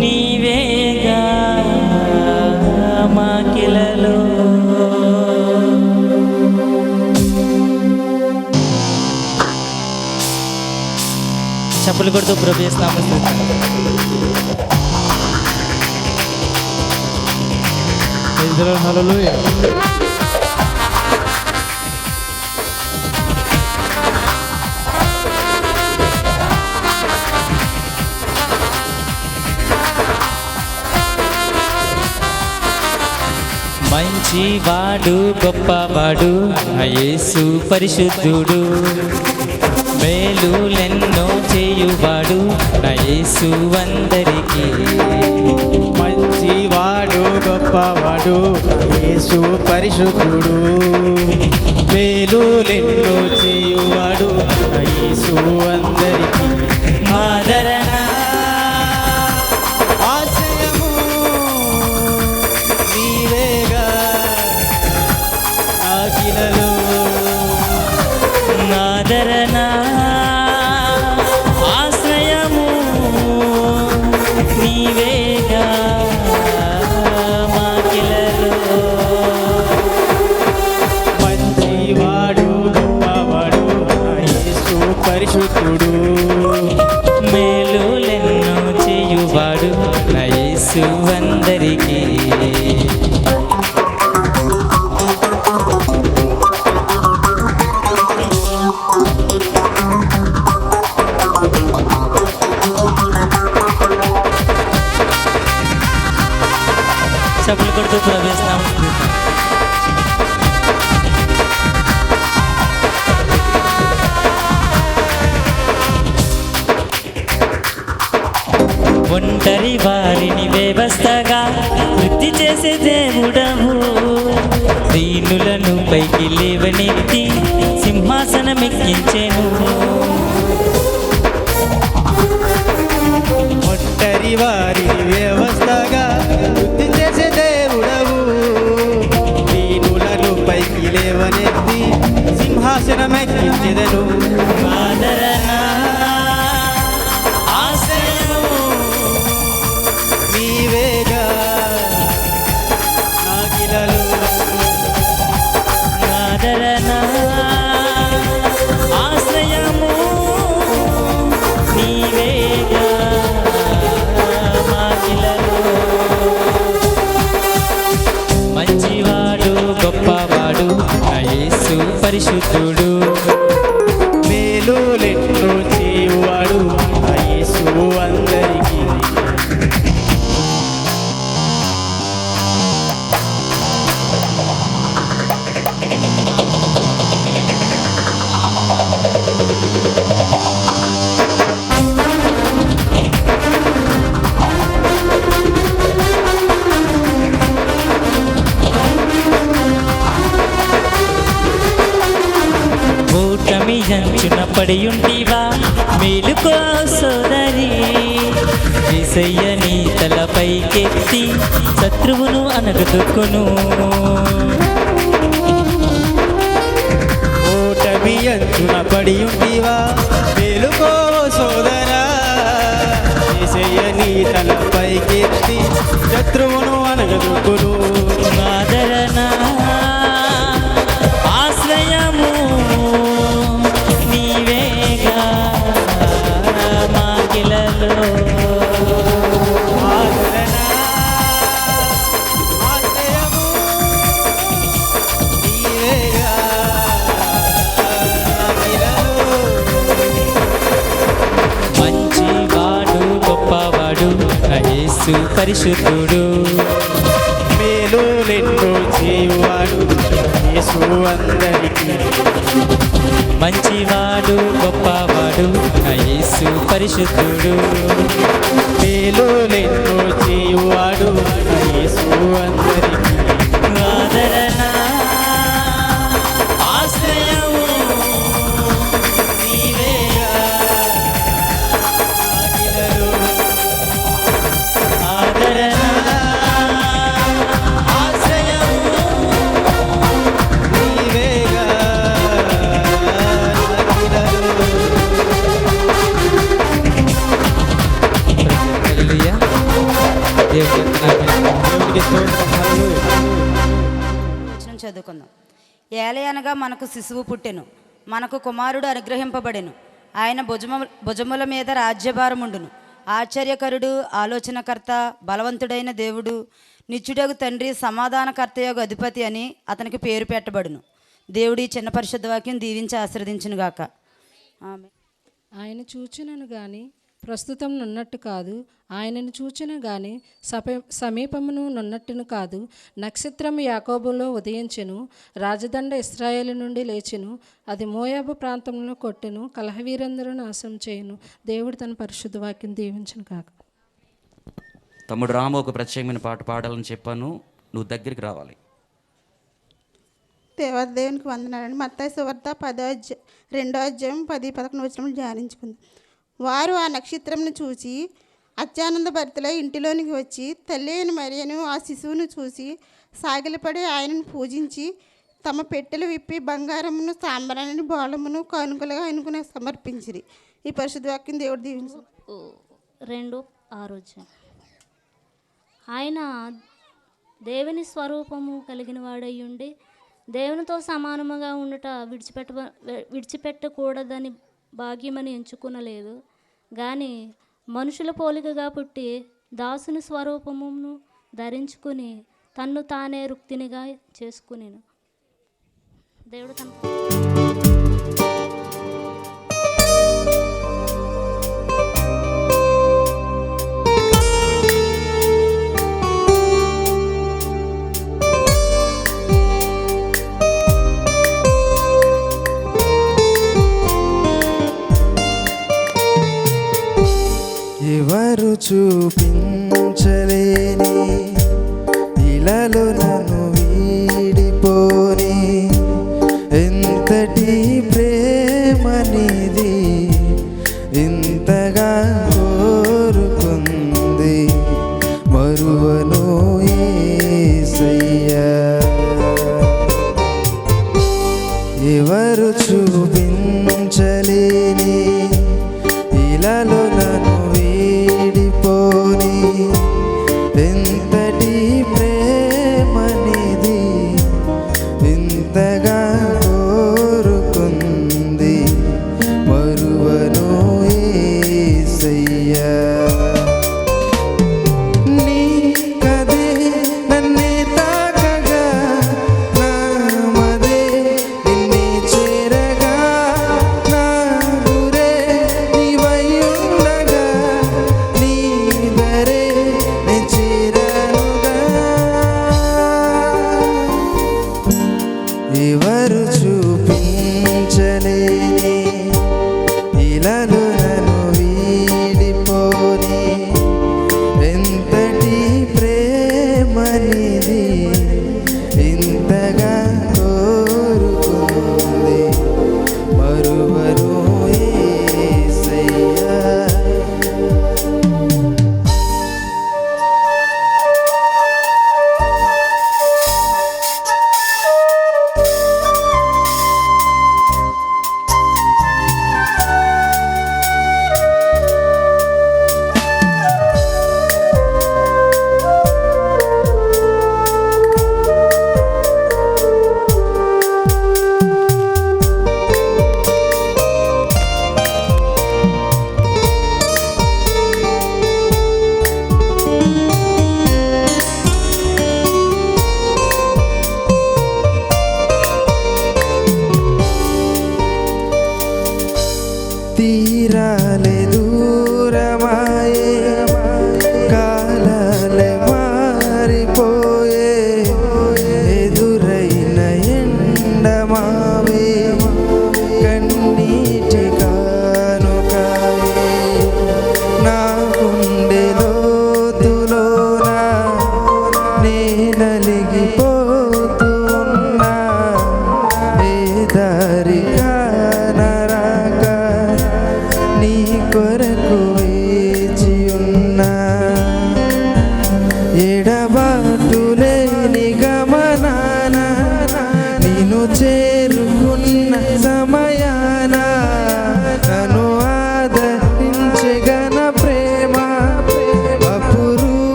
నీవేగా మాకిలలో చప్పులు కొడుతూ ప్రభేస్తాము. హల్లెలూయా. మంచివాడు గొప్పవాడు యేసు పరిశుద్ధుడు మేలులెన్నో చేయువాడు యేసు అందరికీ. మంచివాడు గొప్పవాడు యేసు పరిశుద్ధుడు మేలులెన్నో చేయువాడు యేసు అందరికీ. ఆదరణ ఆశ్రయము నీవేగా అఖిలలో ఆదరణ ఆశ్రయము నీవేగా మాకిలలో. మంచివాడు గొప్పవాడు యేసు పరిశుద్ధుడు మేలులెన్నో చేయువాడు యేసు అందరికీ. చప్పులు కొడుతూ ప్రవేశిస్తాం. ఒంటరి వారిని వ్యవస్థగా వృద్ధి చేసే దేవుడవు దీనులను పైకి లేవనెత్తి సింహాసనమెక్కించెను. ఒంటరి వారి వ్యవస్థగా వృద్ధి చేసే దేవుడవు దీనులను పైకి లేవనెత్తి సింహాసనమెక్కించెదను. ఆదరణ ఆశ్రయము నీవేగా నాకిలలో ఆదరణ ఆశ్రయము నీవేగా మాకిలలో. మంచివాడు గొప్పవాడు యేసు పరిశుద్ధుడు మేలులెన్నో చేయువాడు యేసు అందరికీ. ఓటమి అంచున పడియుంటివా మేలుకో సోదరి యేసయ్య నీ తలపైకెత్తి శత్రువును అనగదొక్కును. ఓటమి అంచున పడి ఉంటివా మేలుకో సోదరా యేసయ్య నీ తలపైకెత్తి శత్రువును అనగదొక్కును. ఆదరణ ఆశ్రయము నీవేగా యేసు పరిశుద్ధుడు. మేలులెన్నో చేయువాడు యేసు అందరికీ. మంచివాడు గొప్పవాడు నా యేసు పరిశుద్ధుడు. మేలులెన్నో చేయువాడు యేసు అందరికీ. ఆదరణ ఆశ్రయము నీవేగా. ఆగిలలో ఆదరణ ఆశ్రయము నీవేగా అఖిలలో. హల్లెలూయా. దేవునికి స్తోత్రం. హల్లెలూయా. వచనం చదువుకుందాం. ఏలయనగా మనకు శిశువు పుట్టెను, మనకు కుమారుడు అనుగ్రహింపబడెను. ఆయన భుజముల మీద రాజ్యభారముండును. ఆశ్చర్యకరుడు, ఆలోచనకర్త, బలవంతుడైన దేవుడు, నిత్యుడగు తండ్రి, సమాధానకర్తయగు అధిపతి అని అతనికి పేరు పెట్టబడును. దేవుడి చిన్న పరిశుద్ధ వాక్యం దీవించి ఆశీర్వదించునుగాక. ఆమె. ఆయన చూచినను గాని ప్రస్తుతం నున్నట్టు కాదు, ఆయనను చూచిన గాని సమీపమును నున్నట్టును కాదు. నక్షత్రము యాకోబులో ఉదయించెను, రాజదండ ఇశ్రాయేలు నుండి లేచెను, అది మోయాబు ప్రాంతంలో కొట్టెను, కలహవీరందరూ నాశనం చేయను. దేవుడు తన పరిశుద్ధ వాక్యం దీవించును కాక. తమ్ముడు రాము ఒక ప్రత్యేకమైన పాట పాడాలని చెప్పాను, నువ్వు దగ్గరికి రావాలి. దేవునికి వందనాలండి. మత్తయి సువార్త 2వ అధ్యాయం 10-11 వచనములు ధ్యానించుకుంది. వారు ఆ నక్షత్రంను చూసి అత్యానంద భరితలై ఇంటిలోనికి వచ్చి తల్లి అయిన మరియను ఆ శిశువును చూసి సాగిలపడి ఆయనను పూజించి తమ పెట్టెలు విప్పి బంగారమును, సాంబ్రాణిని, బోళమును కానుకలుగా ఆయనకు సమర్పించిరి. ఈ పరిశుద్ధ వాక్యం దేవుడు దీవించు. 2:6 ఆయన దేవుని స్వరూపము కలిగిన వాడై ఉండి దేవునితో సమానముగా ఉండుట విడిచిపెట్టకూడదని భాగ్యమని ఎంచుకునలేదు కానీ మనుషుల పోలికగా పుట్టి దాసుని స్వరూపమును ధరించుకుని తన్ను తానే రుక్తినిగా చేసుకునేను. దేవుడు తన ఎవరు చూపించలేని ఇలాలో నన్ను వీడిపోని ఎంతటి ప్రేమనిది ఇంతగా కోరుకుంది మరువను యేసయ్యా. ఎవరు చూపించలేని ఇలాలో నన్ను వీడిపోని ఎంతటి ప్రేమనిది ఇంతగా కోరుకుంది మరువను యేసయ్యా. నీ కదే నన్నే తాకగా నా మదే నిన్నే చేరగా నా గురే నీవై ఉండగా నీ దరే నే చేరనుగా. ఎవరు చూపించలేని ఇలాలో నన్ను వీడిపోని ఎంతటి ప్రేమనిది ఇంతగా కోరుకుంది మరువను యేసయ్యా.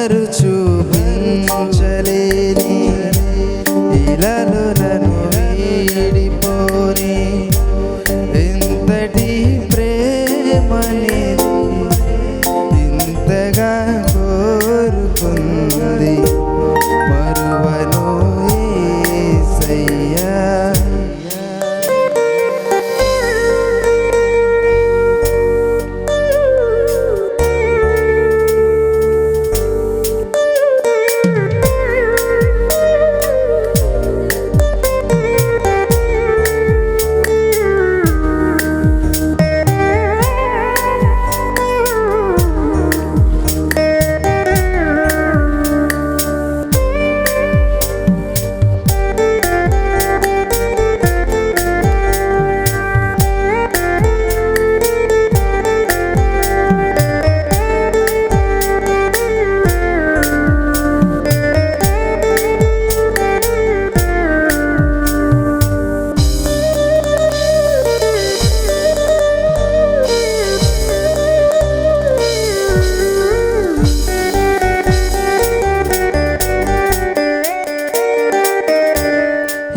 ఎవరు చూపించలేని ఇలాలో నన్ను వీడిపోని ఇంతటి ప్రేమనేది ఇంతగా కోరుకుంది మరువను యేసయ్యా.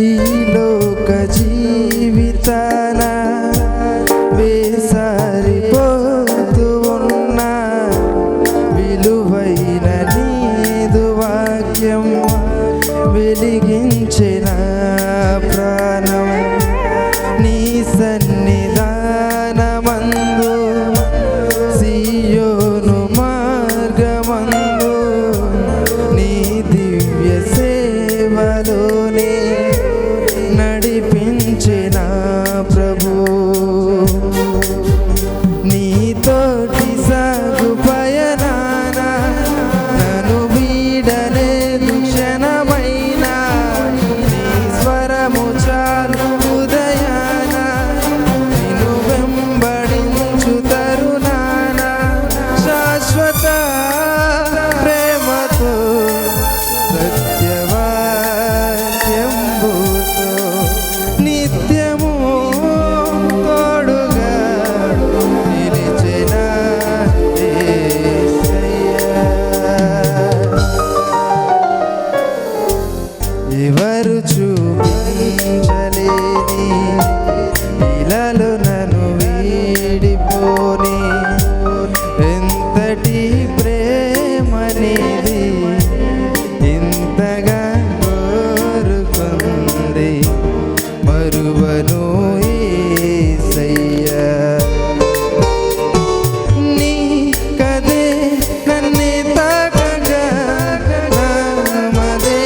ఈ లోక జీవితాన వేసారిపోతూ ఉన్నా విలువైన నీదు వాక్యం వెలిగించిన ప్రాణం నీ సన్నిధానమందు సియోను మార్గమందు నీ దివ్య సేవలోనే నడిపించిన ప్రభు నీతోటి సాగు పయనాన నన్ను వీడలేదు క్షణమైన నీ స్వరము చాలు ఉదయాన నిన్ను వెంబడించు తరుణాన శాశ్వత ప్రేమతో సత్యవాక్యంబుతో నిత్యము తోడుగా నిలిచిన యేసయ్యా. ఎవరు చూపించలేని ఇలాలో నన్ను వీడిపోని ఎంతటి ప్రేమనేది ఇంతగా కోరుకుంది మరువను యేసయ్యా. నీ కదే నన్నే తాకగా నామదే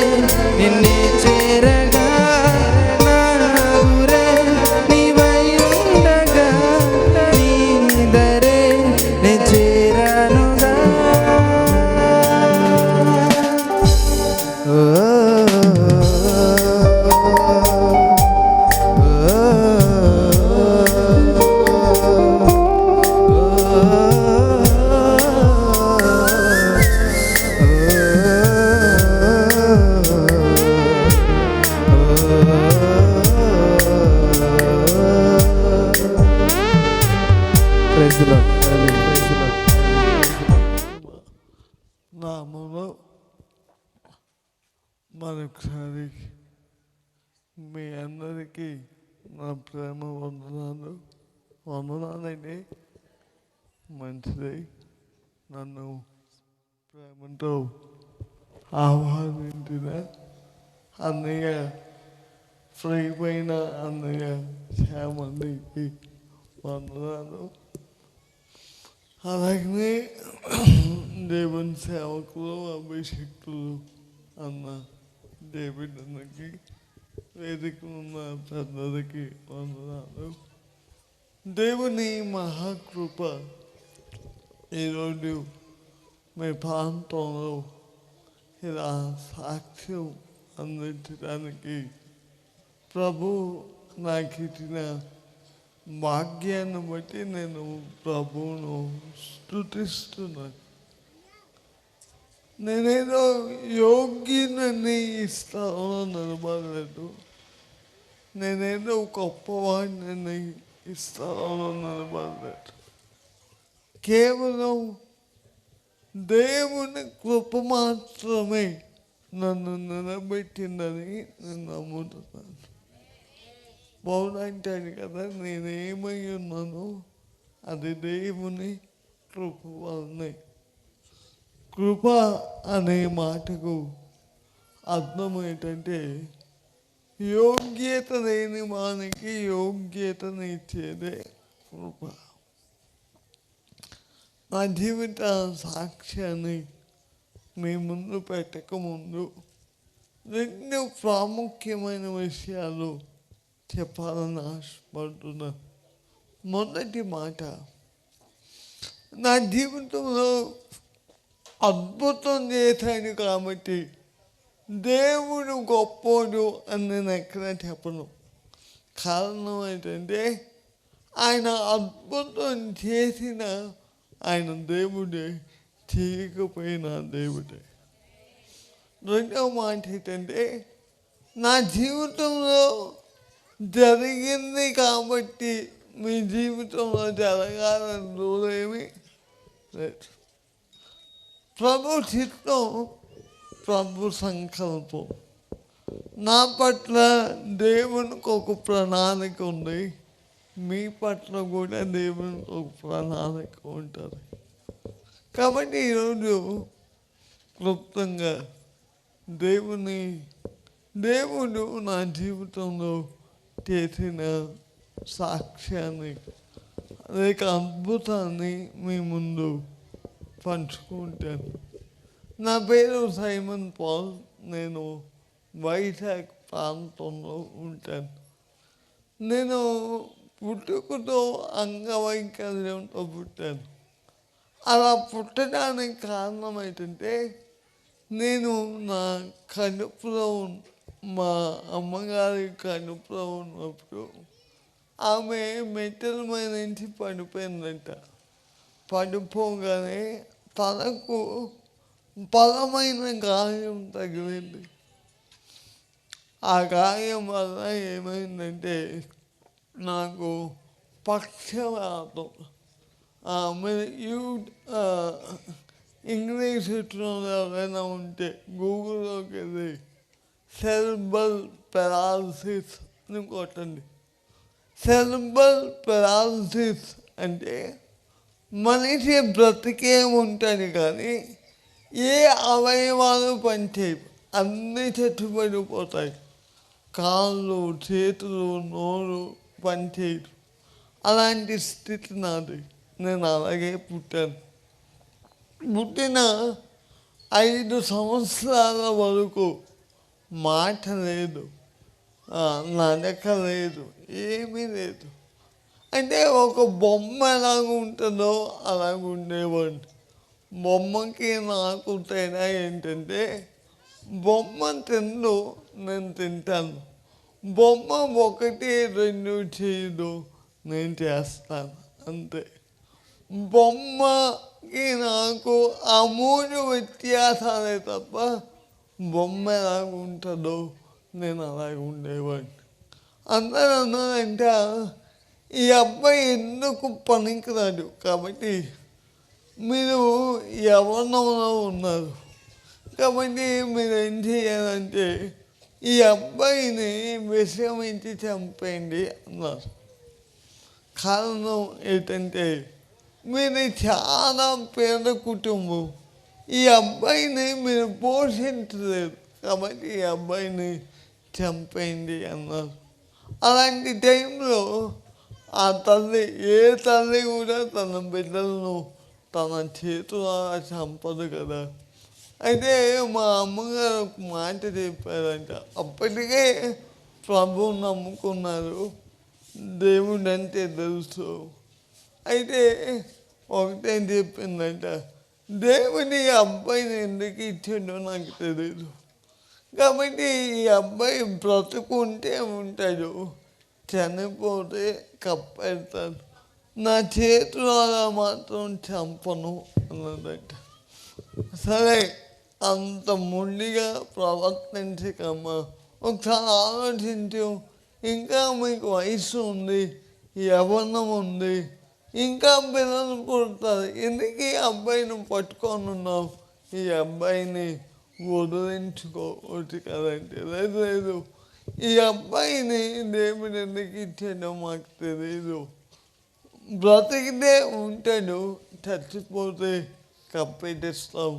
నిన్నే చేరగా నా గురే నీవై ఉండగా నీ దరే నే చేరానుగా. ఓ నామములో మరొకసారి మీ అందరికీ నా ప్రేమ వందనాలండి. మంచిది, నన్ను ప్రేమతో ఆహ్వానించిన అన్నయ్య ఫ్రీపైన అన్నయ్య శ్యామందికి వందనాలు. అలాగే దేవుని సేవకులు అభిషేకులు అన్న డేవిడ్ అన్నకి వేదిక ఉన్న పెద్దలకి వందనాలు. దేవుని మహాకృప ఈరోజు మీ ప్రాంతంలో ఇలా సాక్ష్యం అందించడానికి ప్రభు నాకు ఇచ్చిన భాగ్యాన్ని బట్టి నేను ప్రభువును స్తుతిస్తున్నాను. నేనేదో యోగ్యునని ఈ స్థలంలో నిలబడలేదు, నేనేదో గొప్పవాడిని ఈ స్థలంలో నిలబడలేదు. కేవలం దేవుని కృప మాత్రమే నన్ను నిలబెట్టిందని నేను నమ్ముతున్నాను. పౌలు అంటాడు కదా, నేనేమై ఉన్నాను అది దేవుని కృప వల్లనే. కృప అనే మాటకు అర్థం ఏంటంటే యోగ్యత లేని వానికి యోగ్యతనిచ్చేదే కృప. నా జీవిత సాక్ష్యాన్ని మీ ముందు పెట్టకముందు 2 ప్రాముఖ్యమైన విషయాలు చెప్పాలని ఆశపడుతున్నాను. మొదటి మాట, నా జీవితంలో అద్భుతం చేశాను కాబట్టి దేవుడు గొప్పోడు అని నేను ఎక్కడ చెప్పను. కారణం ఏంటంటే ఆయన అద్భుతం చేసిన ఆయన దేవుడే, చేయకపోయిన దేవుడే. రెండవ మాట ఏంటంటే నా జీవితంలో జరిగింది కాబట్టి మీ జీవితంలో జరగాలని రూలేమీ లేదు. ప్రభు చిత్తం, ప్రభు సంకల్పం. నా పట్ల దేవునికి ఒక ప్రణాళిక ఉంది, మీ పట్ల కూడా దేవునికి ఒక ప్రణాళిక ఉంటుంది. కాబట్టి ఈరోజు క్లుప్తంగా దేవుడు నా జీవితంలో చేసిన సాక్ష్యాన్ని లేక అద్భుతాన్ని మీ ముందు పంచుకుంటాను. నా పేరు సైమన్ పాల్. నేను వైజాగ్ ప్రాంతంలో ఉంటాను. నేను పుట్టుకతో అంగవైకల్యంతో పుట్టాను. అలా పుట్టడానికి కారణం ఏంటంటే నేను నా కడుపులో మా అమ్మగారి కడుపులో ఉన్నప్పుడు ఆమె మెట్టల మీద నుంచి పడిపోయిందంట. పడిపోగానే తలకు బలమైన గాయం తగిలింది. ఆ గాయం వల్ల ఏమైందంటే నాకు పక్షవాతం, ఇంగ్లీష్ ఎవరైనా ఉంటే గూగుల్లోకి వెళ్ళి సెరెబ్రల్ పెరాలసిస్ అని కొట్టండి. సెరెబ్రల్ పెరాలసిస్ అంటే మనిషి బ్రతికే ఉంటుంది కానీ ఏ అవయవాలు పనిచేయవు, అన్నీ చచ్చుబడిపోతాయి. కాళ్ళు, చేతులు, నోరు పనిచేయదు. అలాంటి స్థితి నాది. నేను అలాగే పుట్టాను. పుట్టిన 5 సంవత్సరాల వరకు మాట లేదు, నడక లేదు, ఏమీ లేదు. అంటే ఒక బొమ్మ ఎలాగ ఉంటుందో అలాగ ఉండేవాడిని. బొమ్మకి నాకు తేడా ఏంటంటే బొమ్మ తిందు, నేను తింటాను. బొమ్మ 1, 2 చేయదు, నేను చేస్తాను అంతే. బొమ్మకి నాకు ఆ 3 వ్యత్యాసాలే తప్ప బొమ్మ ఎలాగ ఉంటుందో నేను అలాగ ఉండేవాడిని. అందరూ అన్నారంటే ఈ అబ్బాయి ఎందుకు పనికిరాడు, కాబట్టి మీరు యవ్వనంలో ఉన్నారు కాబట్టి మీరు ఏం చేయాలంటే ఈ అబ్బాయిని విషమించి చంపేయండి అన్నారు. కారణం ఏంటంటే మీరు చాలా పేద కుటుంబం, ఈ అబ్బాయిని మీరు పోషించలేరు కాబట్టి ఈ అబ్బాయిని చంపేయండి అన్నారు. అలాంటి టైంలో ఆ తల్లి, ఏ తల్లి కూడా తన బిడ్డలను తన చేతులా చంపదు కదా. అయితే మా అమ్మగారు ఒక మాట చెప్పారంట. అప్పటికే ప్రభు నమ్ముకున్నారు, దేవుడు అంటే తెలుసు. అయితే ఒకటేం చెప్పిందంట, దేవుని ఈ అబ్బాయిని ఎందుకు ఇచ్చాడో నాకు తెలియదు, కాబట్టి ఈ అబ్బాయి బ్రతుకుంటే ఉంటాడు, చనిపోతే కప్పెడతాడు, నా చేతులలో మాత్రం చంపను అన్నదంట. సరే, అంత మొండిగా ప్రవర్తించకమ్మా, ఒకసారి ఆలోచించు. ఇంకా మీకు వయసు ఉంది, యవ్వనం ఉంది, ఇంకా పిల్లలు పుడతారు. ఎందుకు ఈ అబ్బాయిని పట్టుకొని ఉన్నావు, ఈ అబ్బాయిని వదిలించుకోవచ్చు కదంటే లేదు లేదు, ఈ అబ్బాయిని దేవుడు ఎందుకు ఇచ్చాడో మాకు తెలీదు. బ్రతికితే ఉంటాడు, చచ్చిపోతే కప్పెట్టేస్తాం,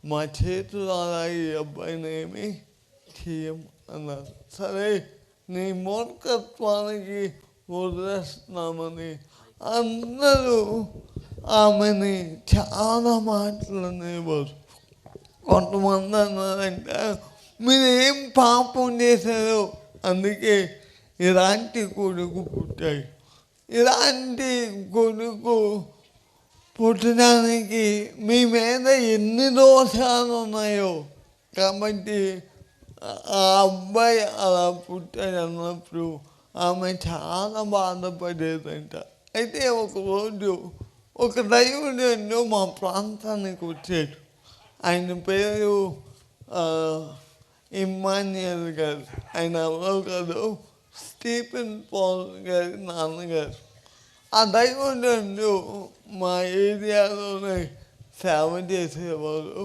మా చేతులు అలా ఈ అబ్బాయిని ఏమి చేయం అన్నారు. సరే నీ మూర్ఖత్వానికి వదిలేస్తున్నామని అందరూ ఆమెని చాలా మాటలు అనేవారు. కొంతమంది అన్నారంటే మీరు ఏం పాపం చేశారో అందుకే ఇలాంటి కొడుకు పుట్టాయి. ఇలాంటి కొడుకు పుట్టడానికి మీ మీద ఎన్ని దోషాలు ఉన్నాయో కాబట్టి ఆ అబ్బాయి అలా పుట్టాడు అన్నప్పుడు ఆమె చాలా బాధపడేదంట. అయితే ఒకరోజు ఒక దైవుడు మా ప్రాంతానికి వచ్చాడు. ఆయన పేరు ఇమ్మాన్యుయల్ గారు. ఆయన ఎవరో కాదు, స్టీఫెన్ పాల్ గారి నాన్నగారు. ఆ దైవుడు మా ఏరియాలోనే సేవ చేసేవారు.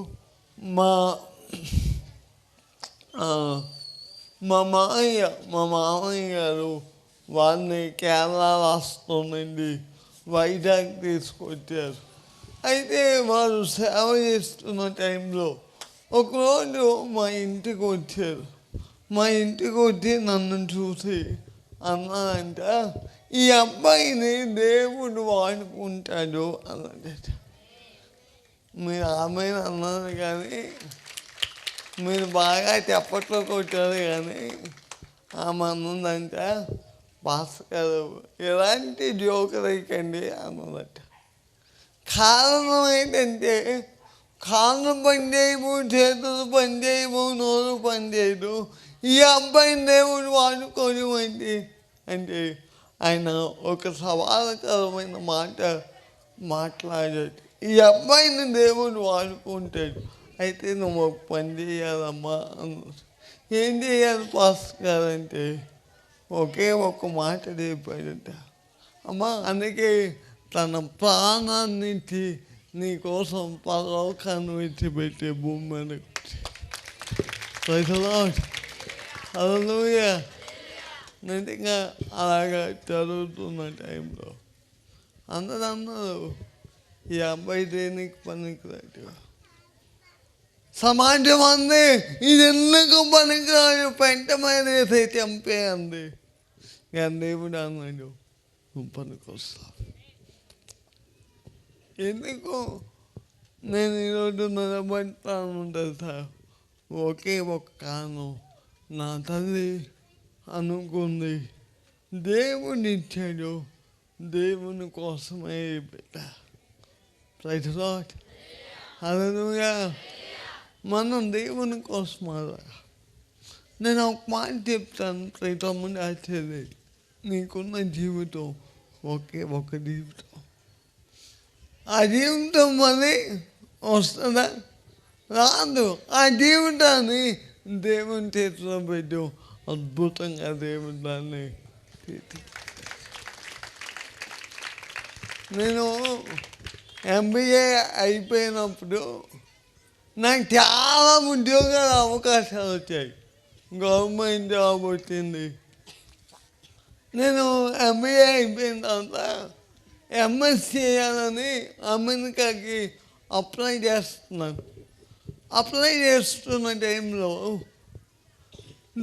మా మామయ్య గారు వారిని కేరళ రాష్ట్రం నుండి వైజాగ్ తీసుకొచ్చారు. అయితే వారు సేవ చేస్తున్న టైంలో ఒకరోజు మా ఇంటికి వచ్చారు. మా ఇంటికి వచ్చి నన్ను చూసి అన్నారంట, ఈ అబ్బాయిని దేవుడు వాడుకుంటాడు అన్నదట. మీరు ఆమె అన్నారు కానీ మీరు బాగా చెప్పట్లో కొట్టారు కానీ ఆమె అన్నదంట, భాస్కర్ ఎలాంటి జోకులు వేయకండి అన్నదట. కారణం ఏంటంటే కాళ్ళు పని చేయము, చేతులు పని చేయము, నోరు పని చేయదు, ఈ అబ్బాయిని దేవుడు వాడుకోని అంటే ఆయన ఒక సవాలకరమైన మాట మాట్లాడాడు. ఈ అబ్బాయిని దేవుడు వాడుకుంటాడు, అయితే నువ్వు ఒక పని చేయాలమ్మా అన్నారు. ఏం చేయాలి భాస్కర్ అంటే ఒకే ఒక్క మాట చెప్పాడట, అమ్మా అందుకే తన ప్రాణాన్ని ఇచ్చి నీకోసం పరలోకాన్ని విడిచిపెట్టే భూమి మీద హల్లెలూయా. నిజంగా అలాగా జరుగుతున్న టైంలో అందరూ అన్నారు ఈ అబ్బాయి దేనికి పనికిరాడు. సమాజం అంది ఇది ఎందుకు పనికిరాడు, పెంట మీద వేసి చంపే అంది. దేవుడు అన్నాడు నువ్వు పనికొస్తావు. ఎందుకు నేను ఈరోజు నిలబడతాను తెలుసా? ఒకే ఒక కారణం, నా తల్లి అనుకుంది దేవుని ఇచ్చాడు, దేవుని కోసమే బిడ్డ. Praise the Lord. హల్లెలూయా. మనం దేవుని కోసం నేను ఒక మాట చెప్తాను ప్రతి తమ్ముడు ఆశ్చర్య, నీకున్న జీవితం ఒకే ఒక జీవితం. ఆ జీవితం మళ్ళీ వస్తుందా? రాదు. ఆ జీవితాన్ని దేవుని చేతిలో పెట్టు, అద్భుతంగా దేవుని దాన్ని నేను MBA అయిపోయినప్పుడు నాకు చాలా ఉద్యోగాల అవకాశాలు వచ్చాయి, గవర్నమెంట్ జాబ్ వచ్చింది. నేను MBA అయిపోయిన తర్వాత MSc చేయాలని అమెరికాకి అప్లై చేస్తున్నాను. అప్లై చేస్తున్న టైంలో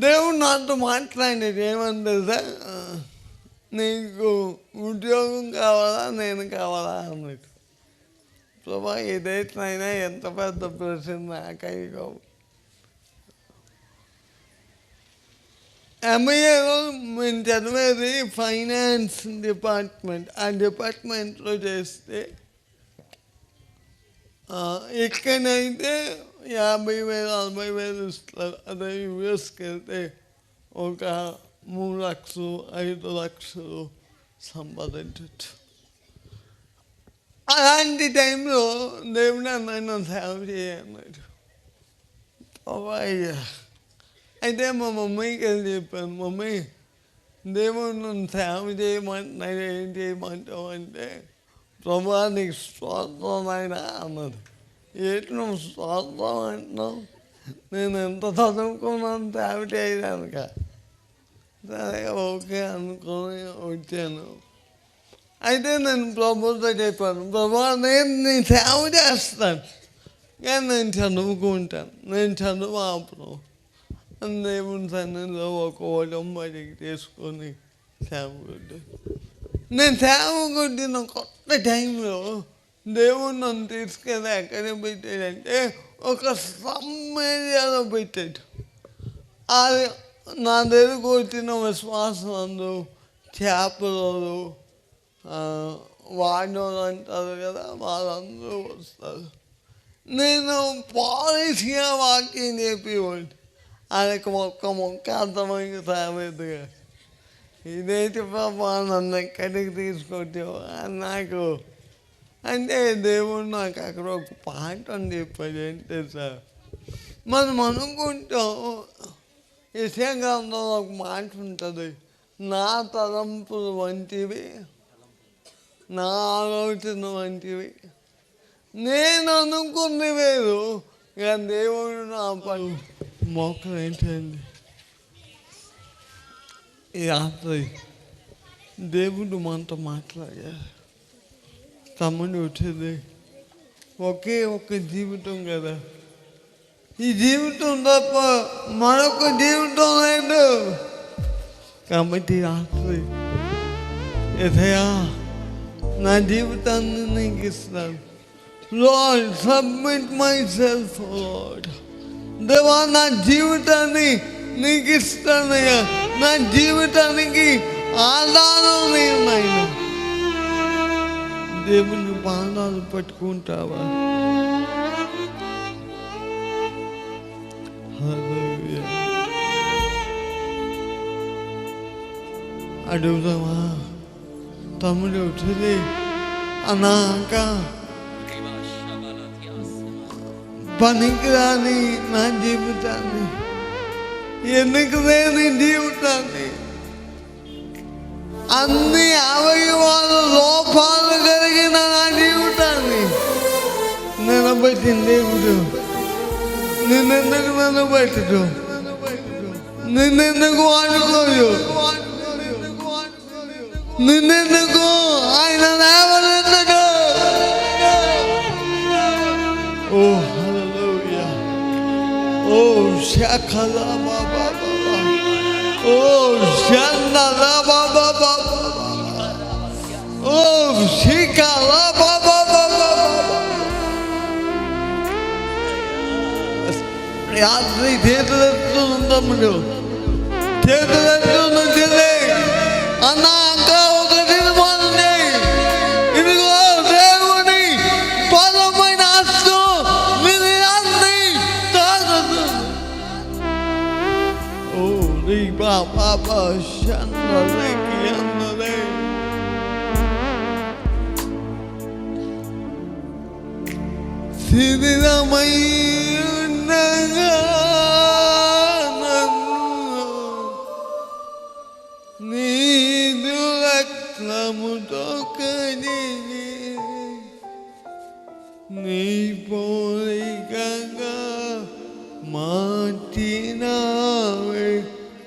దేవుడు నాతో మాట్లాడేది ఏమంటే నీకు ఉద్యోగం కావాలా నేను కావాలా అన్నట్టు. ప్రభా ఏదైనా ఎంత పెద్ద ప్రశ్న నాకైనా. MBAలో మేము చదివేది ఫైనాన్స్ డిపార్ట్మెంట్. ఆ డిపార్ట్మెంట్లో చేస్తే ఇక్కడైతే 50,000 40,000 ఇస్తారు. అదే యూఎస్కి వెళ్తే ఒక 3 లక్షలు 5 లక్షలు సంపాదించవచ్చు. అలాంటి టైంలో దేవుడు నన్ను సేవ చేయన్నాడు. అయ్యా అయితే మా మమ్మీకి వెళ్ళి చెప్పాను, మమ్మీ దేవుడు నన్ను సేవ చేయమంటున్నాడు, ఏం చేయమంటావు అంటే ప్రభా నీకు స్తోత్రం అయినా అన్నది. ఏంటి నువ్వు స్తోత్రం అంటున్నావు? నేను ఎంత చదువుకున్నాను తేవిటి అయ్యానుక. సరే ఓకే అనుకొని వచ్చాను. అయితే నేను ప్రభుతో చెప్పాను, ప్రభా నేను నీ సేవ చేస్తాను కానీ నేను చదువుకుంటాను, నేను చదువు ఆపను. దేవుని సన్నిధిలో ఒక ఒడంబడికి తీసుకొని సేవ కొట్టాను. నేను సేవ కొట్టిన కొత్త టైంలో దేవుడు నన్ను తీసుకెళ్ళి ఎక్కడ పెట్టాడంటే ఒక స్లమ్ ఏరియాలో పెట్టాడు. అది నా దగ్గరకు వచ్చిన విశ్వాసంలో చేపలు వాడోళ్ళు అంటారు కదా, వాళ్ళందరూ వస్తారు. నేను పాలసీగా వాక్యం చెప్పేవాడిని. ఆయనకు మొక్క అర్థమైంది సామెతగా. ఇదైతే పాప నన్ను ఎక్కడికి తీసుకొచ్చావు నాకు అంటే దేవుడు నాకు అక్కడ ఒక పాట అని చెప్పాడు. ఏంటి సార్, మనం అనుకుంటాం యెషయాలో ఒక మాట ఉంటుంది, నా తలంపులు వంటివి, నా ఆలోచన వంటివి. నేను అనుకుంది వేరు, ఇక దేవుడు నా పని మొక్కలు ఏంటండి. ఈ రాత్రి దేవుడు మనతో మాట్లాడారు. తమ్ముడు వచ్చేది ఒకే ఒక్క జీవితం కదా, ఈ జీవితం తప్ప మరొక జీవితం లేదు. కాబట్టి రాత్రి యెషయా నా జీవితాన్ని నీకు ఇస్తాను. Lord, submit myself, Lord. దేవా నా జీవితాన్ని నీకు ఇస్తానయ్యా. నా జీవితానికి ఆధారం నేను నాయన. దేవుని పాదాలు పట్టుకుంటావా? అడుగుదామా? తమ్ముడు వచ్చింది అన్నాక పనికిరాని నా జీవితాన్ని, ఎందుకు లేని జీవితాన్ని, అన్ని అవయవాల లోపాలు కలిగిన నా జీవితాన్ని నిలబెట్టిన దేవుడు. నిన్నెందుకు నిలబెట్టడు? నిన్నెందుకు వాడుకోడు? నిన్నెందుకు ఆయన లేవనెందుకు? ఓ హల్లెలూయా. ఓ షకలా బాబా బాబా. ఓ షందలా బాబా బాబా. ఓ షికలా బాబా బాబా. రాత్రి చేతులెత్తును తమ్ముడు, చేతులెత్తును చెల్లి. అన్న అక్క ఒక నిర్మాణి, ఇదిగో దేవుని బలమైన హస్తం మీరు అన్ని తాగదు. ఓ నీ బాబా షందలేకి అందలే. శిథిలమై ఉండగా నీదు రక్తముతో కడిగి నీ పోలికగా మార్చినావే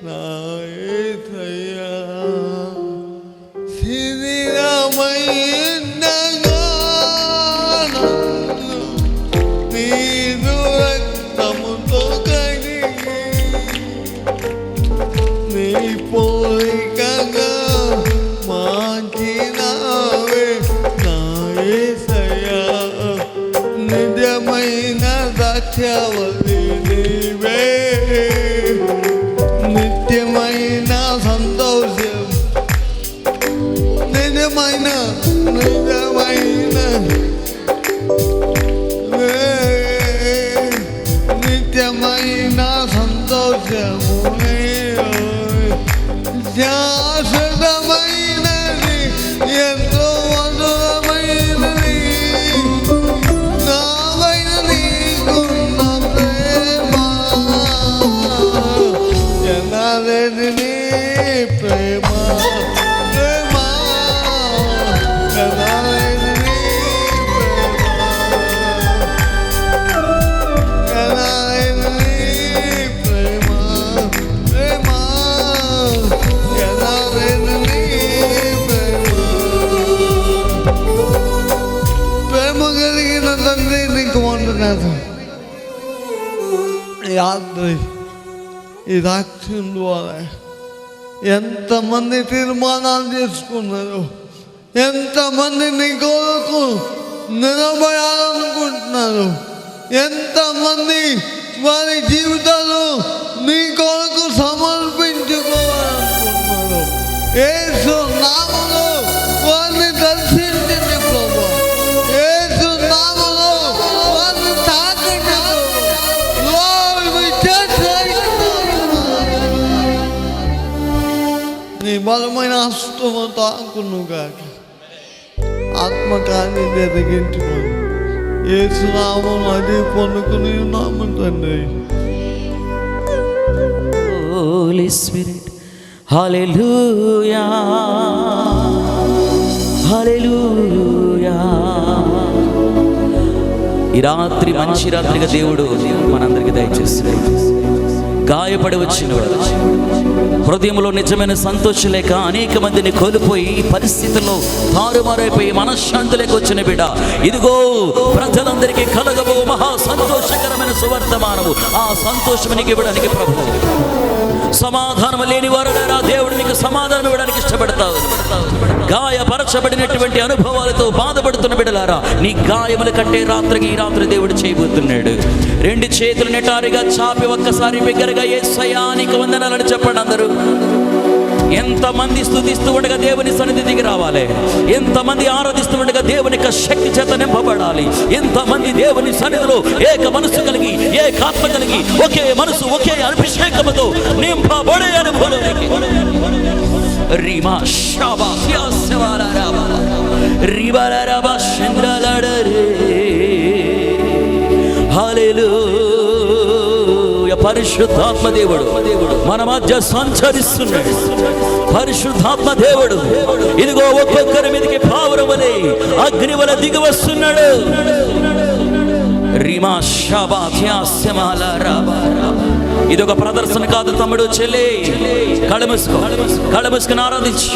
నా యేసయ్యా. శిథిలమై ఉండగా నీదు రక్తముతో కడిగి నీ పోలికగా మార్చినావే నా యేసయ్యా. నిజమైన ద్రాక్షావల్లి నీవే, నిత్యమైన సంతోషం, నిజమైన నిత్యమైన సంతోషము శాశ్వతమైనది, ఎంతో మధురమైనది. నాపైన నీకున్న ప్రేమ ఎనాలేని నీ ప్రేమ, ప్రేమ ఎనాలేని నీ రాత్రి ఈ రాక్షం ద్వారా ఎంతమంది తీర్మానాలు చేసుకున్నారు, ఎంతమంది నీ కొరకు నిలబడాలనుకుంటున్నారు, ఎంతమంది వారి జీవితాలు నీ కొరకు సమర్పించుకోవాలనుకుంటున్నారు. యేసు నామములో వారిని దర్శించండి ప్రభువా. యేసు నామములో వారిని తాకండి ప్రభువా. నీ బలమైన హస్తము తాకును కాక ఆత్మకాన్ని జరిగించుకోను. యేసు నామం అది పొందుకుని నామం తండ్రి. Holy Spirit, hallelujah, hallelujah. ఈ రాత్రి మంచి రాత్రిగా దేవుడు మనందరికీ దయచేస్తున్నాడు. గాయపడి వచ్చినవాడు, హృదయంలో నిజమైన సంతోషం లేక అనేక మందిని కోల్పోయి పరిస్థితుల్లో తారుమారైపోయి మనశ్శాంతి లేక వచ్చిన బిడ్డ, ఇదిగో ప్రజలందరికీ కలగబో మహా సంతోషకరమైన సువర్తమానము. ఆ సంతోషం నీకు ఇవ్వడానికి ప్రభు సమాధానం లేని వారులారా, దేవుడు నీకు సమాధానం ఇవ్వడానికి ఇష్టపడతావు. గాయపరచబడినటువంటి అనుభవాలతో బాధపడుతున్న బిడ్డలారా, నీ గాయముల కంటే రాత్రికి ఈ రాత్రి దేవుడు చేయబోతున్నాడు. రెండు చేతులు నిటారిగా చాపి ఒక్కసారి బిగ్గరగా యేసయ్యా నీకు వందనాలని చెప్పండి అందరూ. ఎంతమంది స్తుతిస్తూ ఉండగా దేవుని సన్నిధికి రావాలి, ఎంతమంది ఆరాధిస్తూ ఉండగా దేవుని యొక్క శక్తి చేత నింపబడాలి, ఎంతమంది దేవుని సన్నిధిలో ఏక మనసు కలిగి ఏకాత్మ కలిగి ఒకే మనసు ఒకే అభిషేకముతో నింపబడే అనుభవానికి రీమా షాబా యాసవారాబా రిబారాబా చంద్రలడరే హల్లెలూయా. పరిశుద్ధాత్మ దేవుడు మన మధ్య సంచరిస్తున్నాడు. పరిశుద్ధాత్మ దేవుడు ఇదిగో ఒక్కొక్కరి మీదకి పావురం వలె అగ్ని వలె దిగి వస్తున్నాడు. ఇది ఒక ప్రదర్శన కాదు తమ్ముడు చెల్లి. కళముసుకుని ఆరాధించు.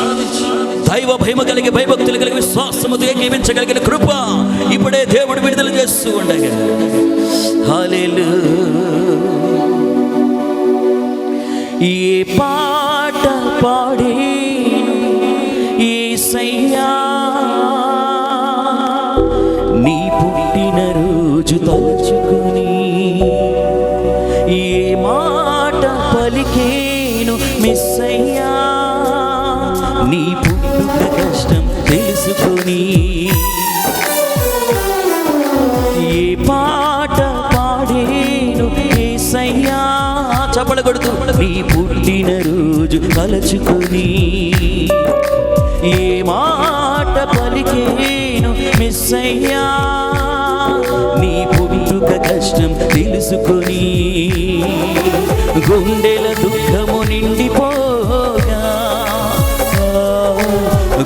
దైవ భయము కలిగి భయభక్తులు కలిగి విశ్వాసముతో ఏకీవించగలిగిన కృప ఇప్పుడే దేవుడు విడుదల చేస్తూ ఉండగా. హల్లెలూయా. ఏ పాట పాడి యేసయ్యా నీ పుట్టిన రోజు తలుచుకుని, ఏ మాట పలికేను మెస్సయ్యా నీ పుట్టుక కష్టం తెలుసుకుని, ఏ పాట పాడేను యేసయ్యా చప్పట్లు కొడుతూ నీ పుట్టిన రోజు తలుచుకుని, ఏ మాట పలికేను మెస్సయ్యా నీ పుట్టుక కష్టం తెలుసుకొని, గుండెల దుఃఖము నిండిపోగా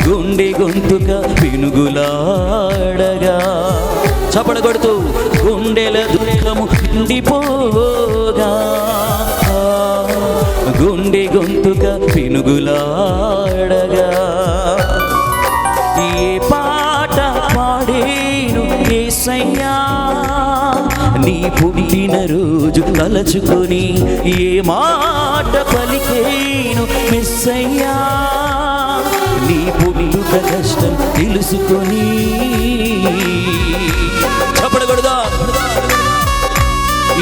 గుండె గొంతుక పినుగులాడగా చప్పట్లు కొడుతూ గుండెల దుఃఖము నిండిపోగా గుండె గొంతుక పినుగులాడగా, ఏ పాట పాడేను యేసయ్యా నీ పుట్టిన రోజు తలచుకొని, ఏ మాట పలికేను మెస్సయ్యా నీ పుట్టుక కష్టం తెలుసుకొని. చప్పడగొడదా.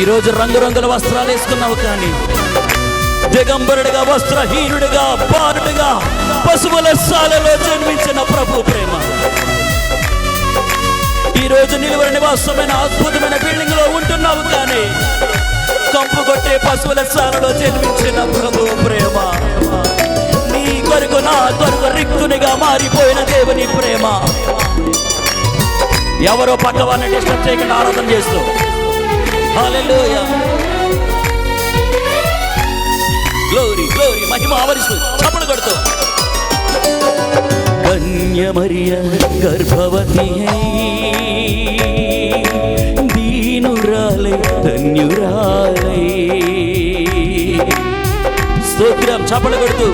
ఈరోజు రంగురంగుల వస్త్రాలు వేసుకున్నావు కానీ దిగంబరుడిగా వస్త్రహీనుడిగా బాలుడిగా పశువుల శాలలో జన్మించిన ప్రభు ప్రేమ ఈరోజు నిలువర నివాసమైన అద్భుతమైన బిల్డింగ్ లో ఉంటున్నావు కానీ కంపు కొట్టే పశువుల శాలలో జన్మించిన ప్రభు ప్రేమ, నీ కొరకు నా కొరకు రిక్తునిగా మారిపోయిన దేవుని ప్రేమ. ఎవరో పక్క వాళ్ళని డిస్టర్బ్ చేయకుండా ఆరాధన చేస్తూ హల్లెలూయా. గ్లోరీ గ్లోరీ మహిమ ఆవరిస్తూ చప్పట్లు కొడుతూ. కన్య మరియ గర్భవతి దీనురాలై ధన్యురాలై స్తోత్రం చప్పట్లు కొడుతూ.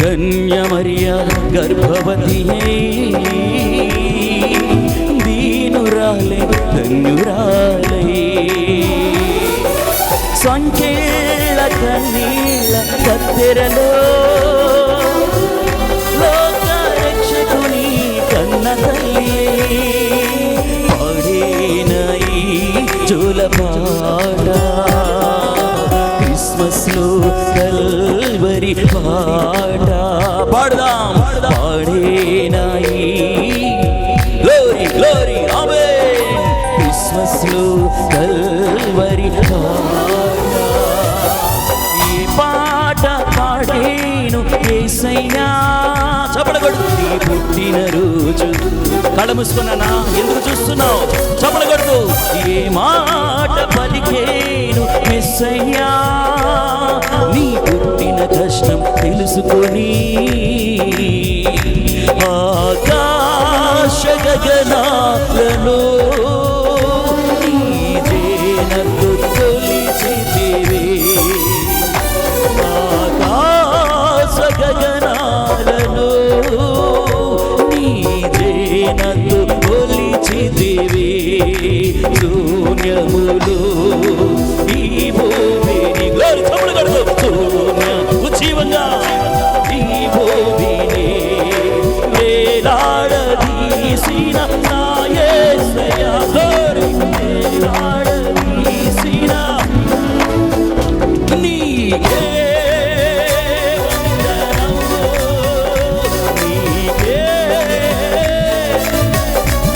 కన్య మరియ గర్భవతి దీనురాలై ధన్యురాలే ధన్యురాలే సంకేళ కన్నీళ్ళ కత్తెరలో లోక రక్షకుని కన్న తల్లి పాడేన ఈ జోలపాట క్రిస్మస్ లో కల్వరి పాట పాడదాం పాడేన ఈ గ్లోరీ గ్లోరీ ఆమేన్ క్రిస్మస్ లో కల్వరి పాట ఈ పాట పాడేను యేసయ్యా చపడగొడు నీ పుట్టిన రోజు కళ్ళ మూసుకున్నానా ఎందుకు చూస్తున్నావు చపడగొడు ఏ మాట పలికేను యేసయ్యా నీ పుట్టిన కష్టం తెలుసుకొని ఆకాశ గగనాలలో నీజేనకు కొలిచితివే ఆకాశ గగనాలలో నీజేనకు కొలిచితివే శూన్యములో ఈ భూమిని గ్లోరీ తమ్ముడు గడుగు శూన్య ఉజ్జీవంగా ఈ భూమిని వేలాడదీసిన నా యేసయ్యా గ్లోరీ వేలాడదీసిన నీకే వందనము నీకే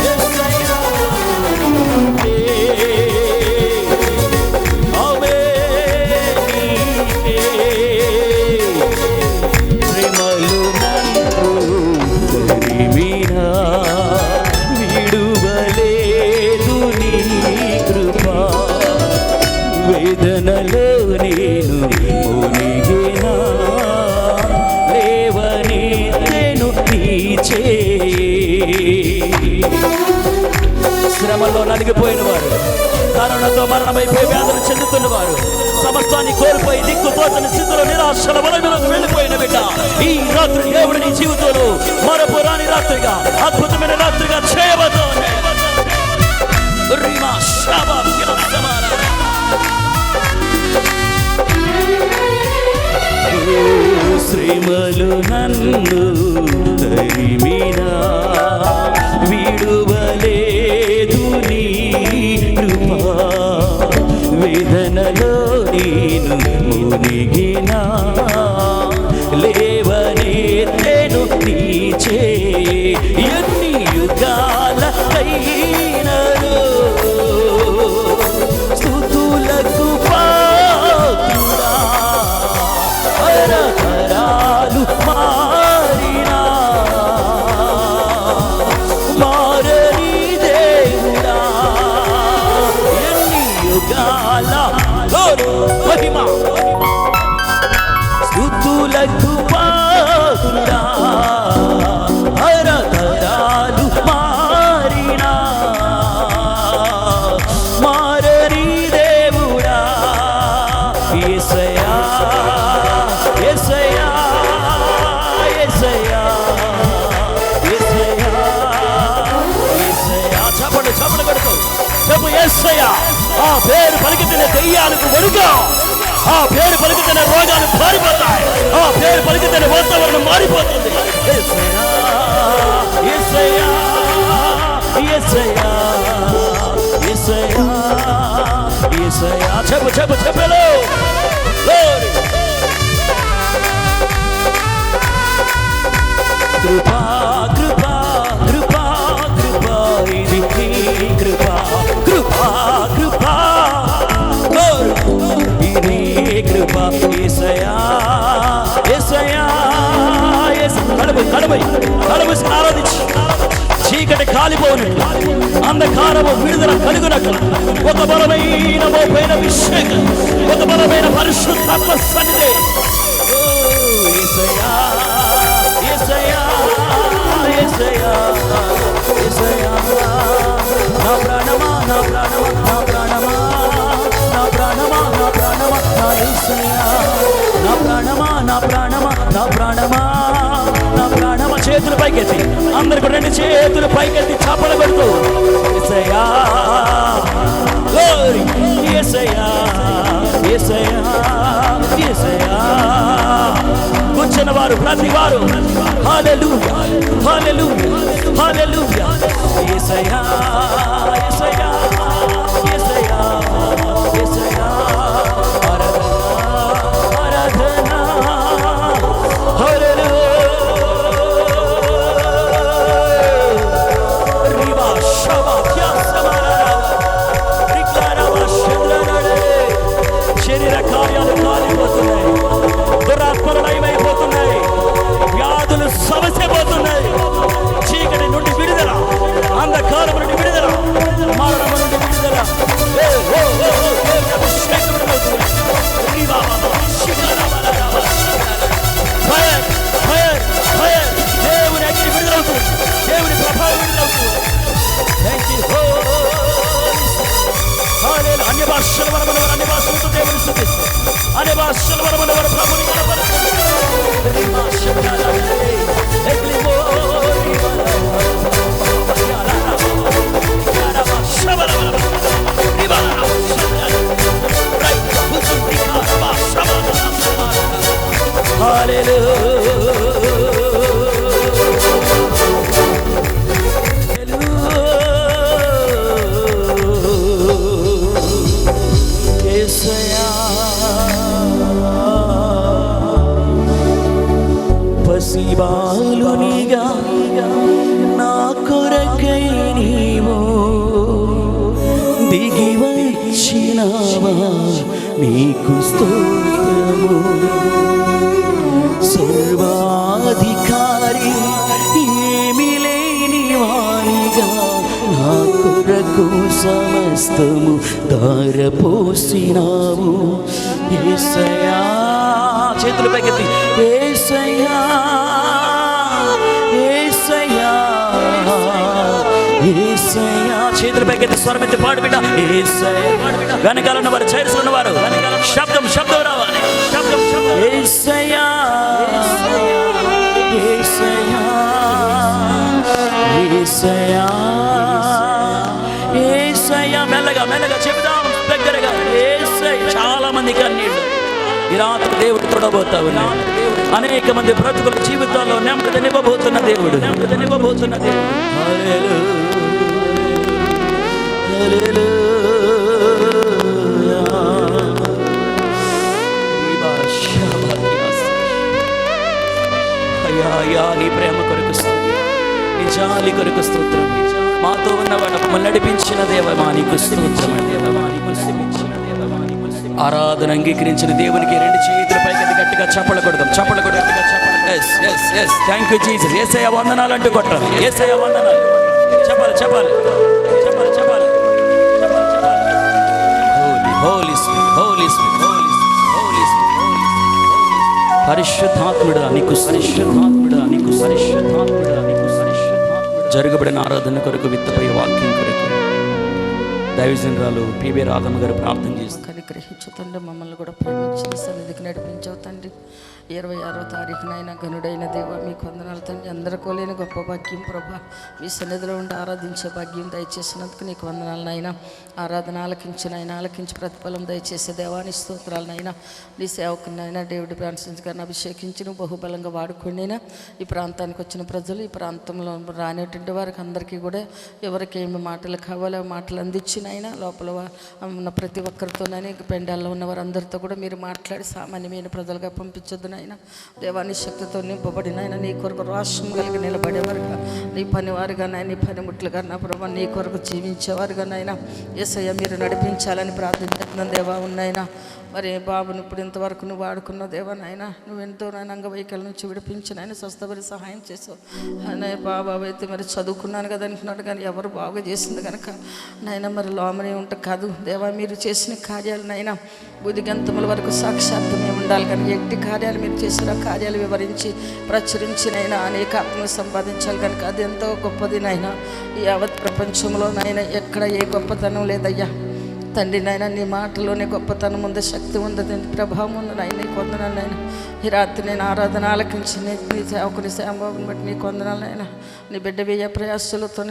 యేసయ్యా ప్రేమలు నన్ను తరిమినా విడువలేదు నీ కృపా వేదనలో నేను మునిగినా లేవనెత్తెను నీ చేయి శ్రమలో నలిగిపోయిన వారు కరోనాతో మరణమైపోయి వ్యాధులు చెందుతున్న వారు సమస్తాన్ని కోల్పోయి దిక్కుతోచని స్థితిలో నిరాశల వలనకు వెళ్ళిపోయిన బిడ్డ ఈ రాత్రి దేవుడు నీ జీవితంలో మరపురాని రాత్రిగా అద్భుతమైన రాత్రిగా చేయబోతోంది శ్రీమలు నన్ను తరిమినా విడువలేదు నీ కృపా వేదనలో నేను మునిగినా లేవనెత్తెను నీ చేయి ఎన్ని యుగాలకైనను స్తుతులకు పాత్రుడా తరతరాలు మారినా మారని దేవుడా ఎన్ని యుగాల మహిమ స్తుతులకు పాత్రుడా తరతరాలు మారినా మారని దేవుడా యేసయ్యా యేసయ్యా యేసయ్యా యేసయ్యా యేసయ్యా చపడు చపడు కొడుకు చెప్పు యేసయ్యా ఆ పేరు పలికితేనే దెయ్యాలకు వణుగా ఆ పేరు పలికితేనే రోగాలు పారిపోతాయి ఆ పేరు పలికితేనే వాతావరణం మారిపోతుంది యేసయ్యా యేసయ్యా యేసయ్యా యేసయ్యా యేసయ్యా చెప్పు చెప్పు చెప్పలు కృపా కృపా కృపా కృపా ఇది నీ కృపా కృపా కృపా ఇది కృపా యేసయ్యా యేసయ్యా కడబై ఆరాధించి చీకటి కాలిపోనట్లు అంధకారము విడుదల కలుగునట్లు ఒక బలమైన మోపైన అభిషేకం ఒక బలమైన పరిశుద్ధాత్మ సన్నిధి యేసయ్యా యేసయ్యా యేసయ్యా యేసయ్యా నా ప్రాణమా నా ప్రాణమా నా ప్రాణమా నా ప్రాణమా నా ప్రాణమా నా యేసయ్యా నా ప్రాణమా నా ప్రాణమా నా ప్రాణమా నా ప్రాణమా చేతులు పైకెత్తి, అందరికి 2 చేతులు పైకెత్తి చప్పట్లు కొడుతూ యేసయ్యా గ్లోరీ యేసయ్యా యేసయ్యా యేసయ్యా. కూర్చున్న వారు ప్రతి వారు హల్లెలూయా హల్లెలూయా హల్లెలూయా. యేసయ్యా యేసయ్యా యేసయ్యా యేసయ్యా. ఆరాధన హల్లెలూయా. రివా షబా త్యాసమారా రిక్లారావా షంద్రనడే. శరీర కార్యాలు కాలిపోతున్నాయి, దురాత్మలు నయమైపోతున్నాయి, వ్యాధులు సమస్యపోతున్నాయి. చీకటి నుండి విడుదల, అంధకారం నుండి విడుదల, మరణం నుండి విడుదల. దేవుని అగ్ని విడుదలవుతుంది, దేవుని ప్రభావం విడుదలవుతుంది. అన్య భాషల వరమని వారు అన్య భాషలతో దేవుని స్తుతిస్తారు. అన్య భాషల వరమని వారు ప్రభుని పసిబాలునిగా నా కొరకై నీవు దిగి వచ్చినావా, నీకు స్తోత్రము. సర్వాధికారి ఏమి లేని వానిగా నా కొరకు సమస్తము ధారపోసినావు. యేసయ్యా చేతులు పైకెత్తి యేసయ్యా యేసయ్యా యేసయ్యా. చేతులు పైకెత్తి స్వరమెత్తి పాడు బిడ్డ. యేసయ్యా వెనకాల ఉన్నవారు, చైర్స్ ఉన్నవారు శబ్దం రావాలి. శబ్దం యేసయ్యా యేసయ్యా యేసయ్యా యేసయ్యా. మెల్లగా చెబుదాం దగ్గరగా యేసయ్యా. చాలా మంది కన్నీళ్ళు ఈ రాత్రి దేవుడు తొడబోతా ఉన్నాడు. అనేక మంది బ్రతుకుల జీవితాల్లో నెమ్మదినివ్వబోతున్న దేవుడు. అయ్యా నీ ప్రేమ కొరకు స్తోత్రం, నీ జాలి కొరకు స్తోత్రం. మాతో ఉన్నవాడు మమ్మల్ని నడిపించిన దేవమా నీకు స్తోత్రం. ఆరాధన అంగీకరించిన దేవునికి 2 చేతుల పైకి గట్టిగా చప్పట్లు కొడదాం. Thank you Jesus. యేసయ్య వందనాలు అంటూ కొట్టాలి. యేసయ్య వందనాలు చెప్పాలి. Holy spirit, holy spirit, holy spirit, holy spirit. పరిశుద్ధాత్ముడా నీకు జరగబడిన ఆరాధన కొరకు, విత్తపోయే వాక్యం కొరకు దైవజనురాలు పివి రాధమ్మ గారు ప్రార్థన చేస్తారు. గ్రహించు తండ్రి, మమ్మల్ని కూడా ప్రేమించిన సన్నిధికి నడిపించవు తండ్రి. 26వ తారీఖునైనా గనుడైన దేవ మీకు వందనాలు తండ్రి. అందరికోలేని గొప్ప భాగ్యం ప్రభా, మీ సన్నిధిలో ఉండి ఆరాధించే భాగ్యం దయచేసినందుకు నీకు వందనాలనైనా. ఆరాధన ఆలకించి ప్రతిఫలం దయచేసే దేవాని స్తోత్రాలనైనా. నీ సేవకునైనా డేవిడ్ ఫ్రాన్సిస్ గారిని అభిషేకించి నువ్వు బహుబలంగా వాడుకోండినా. ఈ ప్రాంతానికి వచ్చిన ప్రజలు, ఈ ప్రాంతంలో రానేటువంటి వారికి అందరికీ కూడా ఎవరికి ఏమి మాటలు కావాలో మాటలు అందించినైనా లోపల ఉన్న ప్రతి ఒక్కరితోనైనా పెండాల్లో ఉన్న వారందరితో కూడా మీరు మాట్లాడి సామాన్యమైన ప్రజలుగా పంపించొద్దునైనా. దేవాని శక్తితో నింపబడినైనా నీ కొరకు రాష్ట్రం కలిగి నిలబడేవారుగా, నీ పనివారుగానైనా, నీ పనిముట్లుగా నా ప్రభావ నీ కొరకు జీవించేవారుగానైనా యేసయ్య మీరు నడిపించాలని ప్రార్థించుతున్నాను దేవా. ఉన్నాయినా మరి బాబుని ఇప్పుడు ఇంతవరకు నువ్వు వాడుకున్న దేవానైనా, నువ్వు ఎంతో నాయన అంగవైకల నుంచి విడిపించినైనా స్వస్థపరి సహాయం చేసావు. ఆయన బాబు అయితే మరి చదువుకున్నాను కదా అనుకున్నాడు, కానీ ఎవరు బాగా చేసింది కనుక నాయన మరి లోమని ఉంట కాదు దేవా. మీరు చేసిన కార్యాలనైనా బుద్ధిగంతముల వరకు సాక్షాత్మే ఉండాలి, కానీ ఎట్టి కార్యాలు మీరు చేసిన కార్యాలు వివరించి ప్రచురించినైనా అనేక ఆత్మలు సంపాదించాలి కనుక అది ఎంతో గొప్పది నాయన. ఈ యావత్ ప్రపంచంలో నాయన ఎక్కడ ఏ గొప్పతనం లేదయ్యా తండ్రి నాయన నీ మాటలోనే గొప్పతనం ఉంది, శక్తి ఉంది, ప్రభావం ఉంది నాయన. నీ కొందనాలు నాయన. ఈ రాత్రి నేను ఆరాధన ఆలకించి నీ సేవకుని శ్యాంబాబుని బట్టి నీ కొందనాలు నాయన. నీ బిడ్డ వ్యయ ప్రయాసాలతో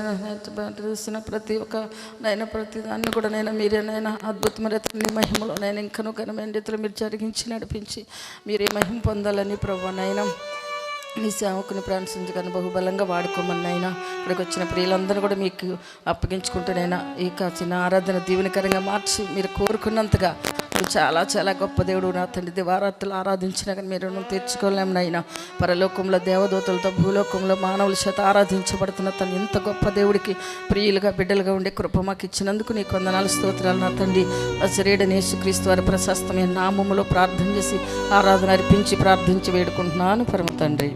తెలిసిన ప్రతి ఒక్క నైనా ప్రతి దాన్ని కూడా నేను మీరేనైనా అద్భుతమైన నీ మహిమలో నేను ఇంకనూ ఘనమైన రీతిలో మీరు జరిగించి నడిపించి మీరే మహిమ పొందాలని ప్రభు నైనా నీ సేవకుని ప్రాణించగానే బహుబలంగా వాడుకోమన్నైనా. ఇక్కడికి వచ్చిన ప్రియులందరూ కూడా మీకు అప్పగించుకుంటేనైనా ఈ చిన్న ఆరాధన దీవెనకరంగా మార్చి మీరు కోరుకున్నంతగా మీరు చాలా చాలా గొప్ప దేవుడు నా తండ్రి. దివారాత్రులు ఆరాధించినా కానీ మీరు రుణం తీర్చుకోలేమునైనా. పరలోకంలో దేవదూతలతో భూలోకంలో మానవుల చేత ఆరాధించబడుతున్న తను ఇంత గొప్ప దేవుడికి ప్రియులుగా బిడ్డలుగా ఉండే కృప మాకు ఇచ్చినందుకు నీ కొందనాలు స్తోత్రాలు నా తండ్రి. నజరేయుడైన యేసుక్రీస్తు వారి ప్రశస్తమైన నామములో ప్రార్థన చేసి ఆరాధన అర్పించి ప్రార్థించి వేడుకుంటున్నాను పరమ తండ్రి.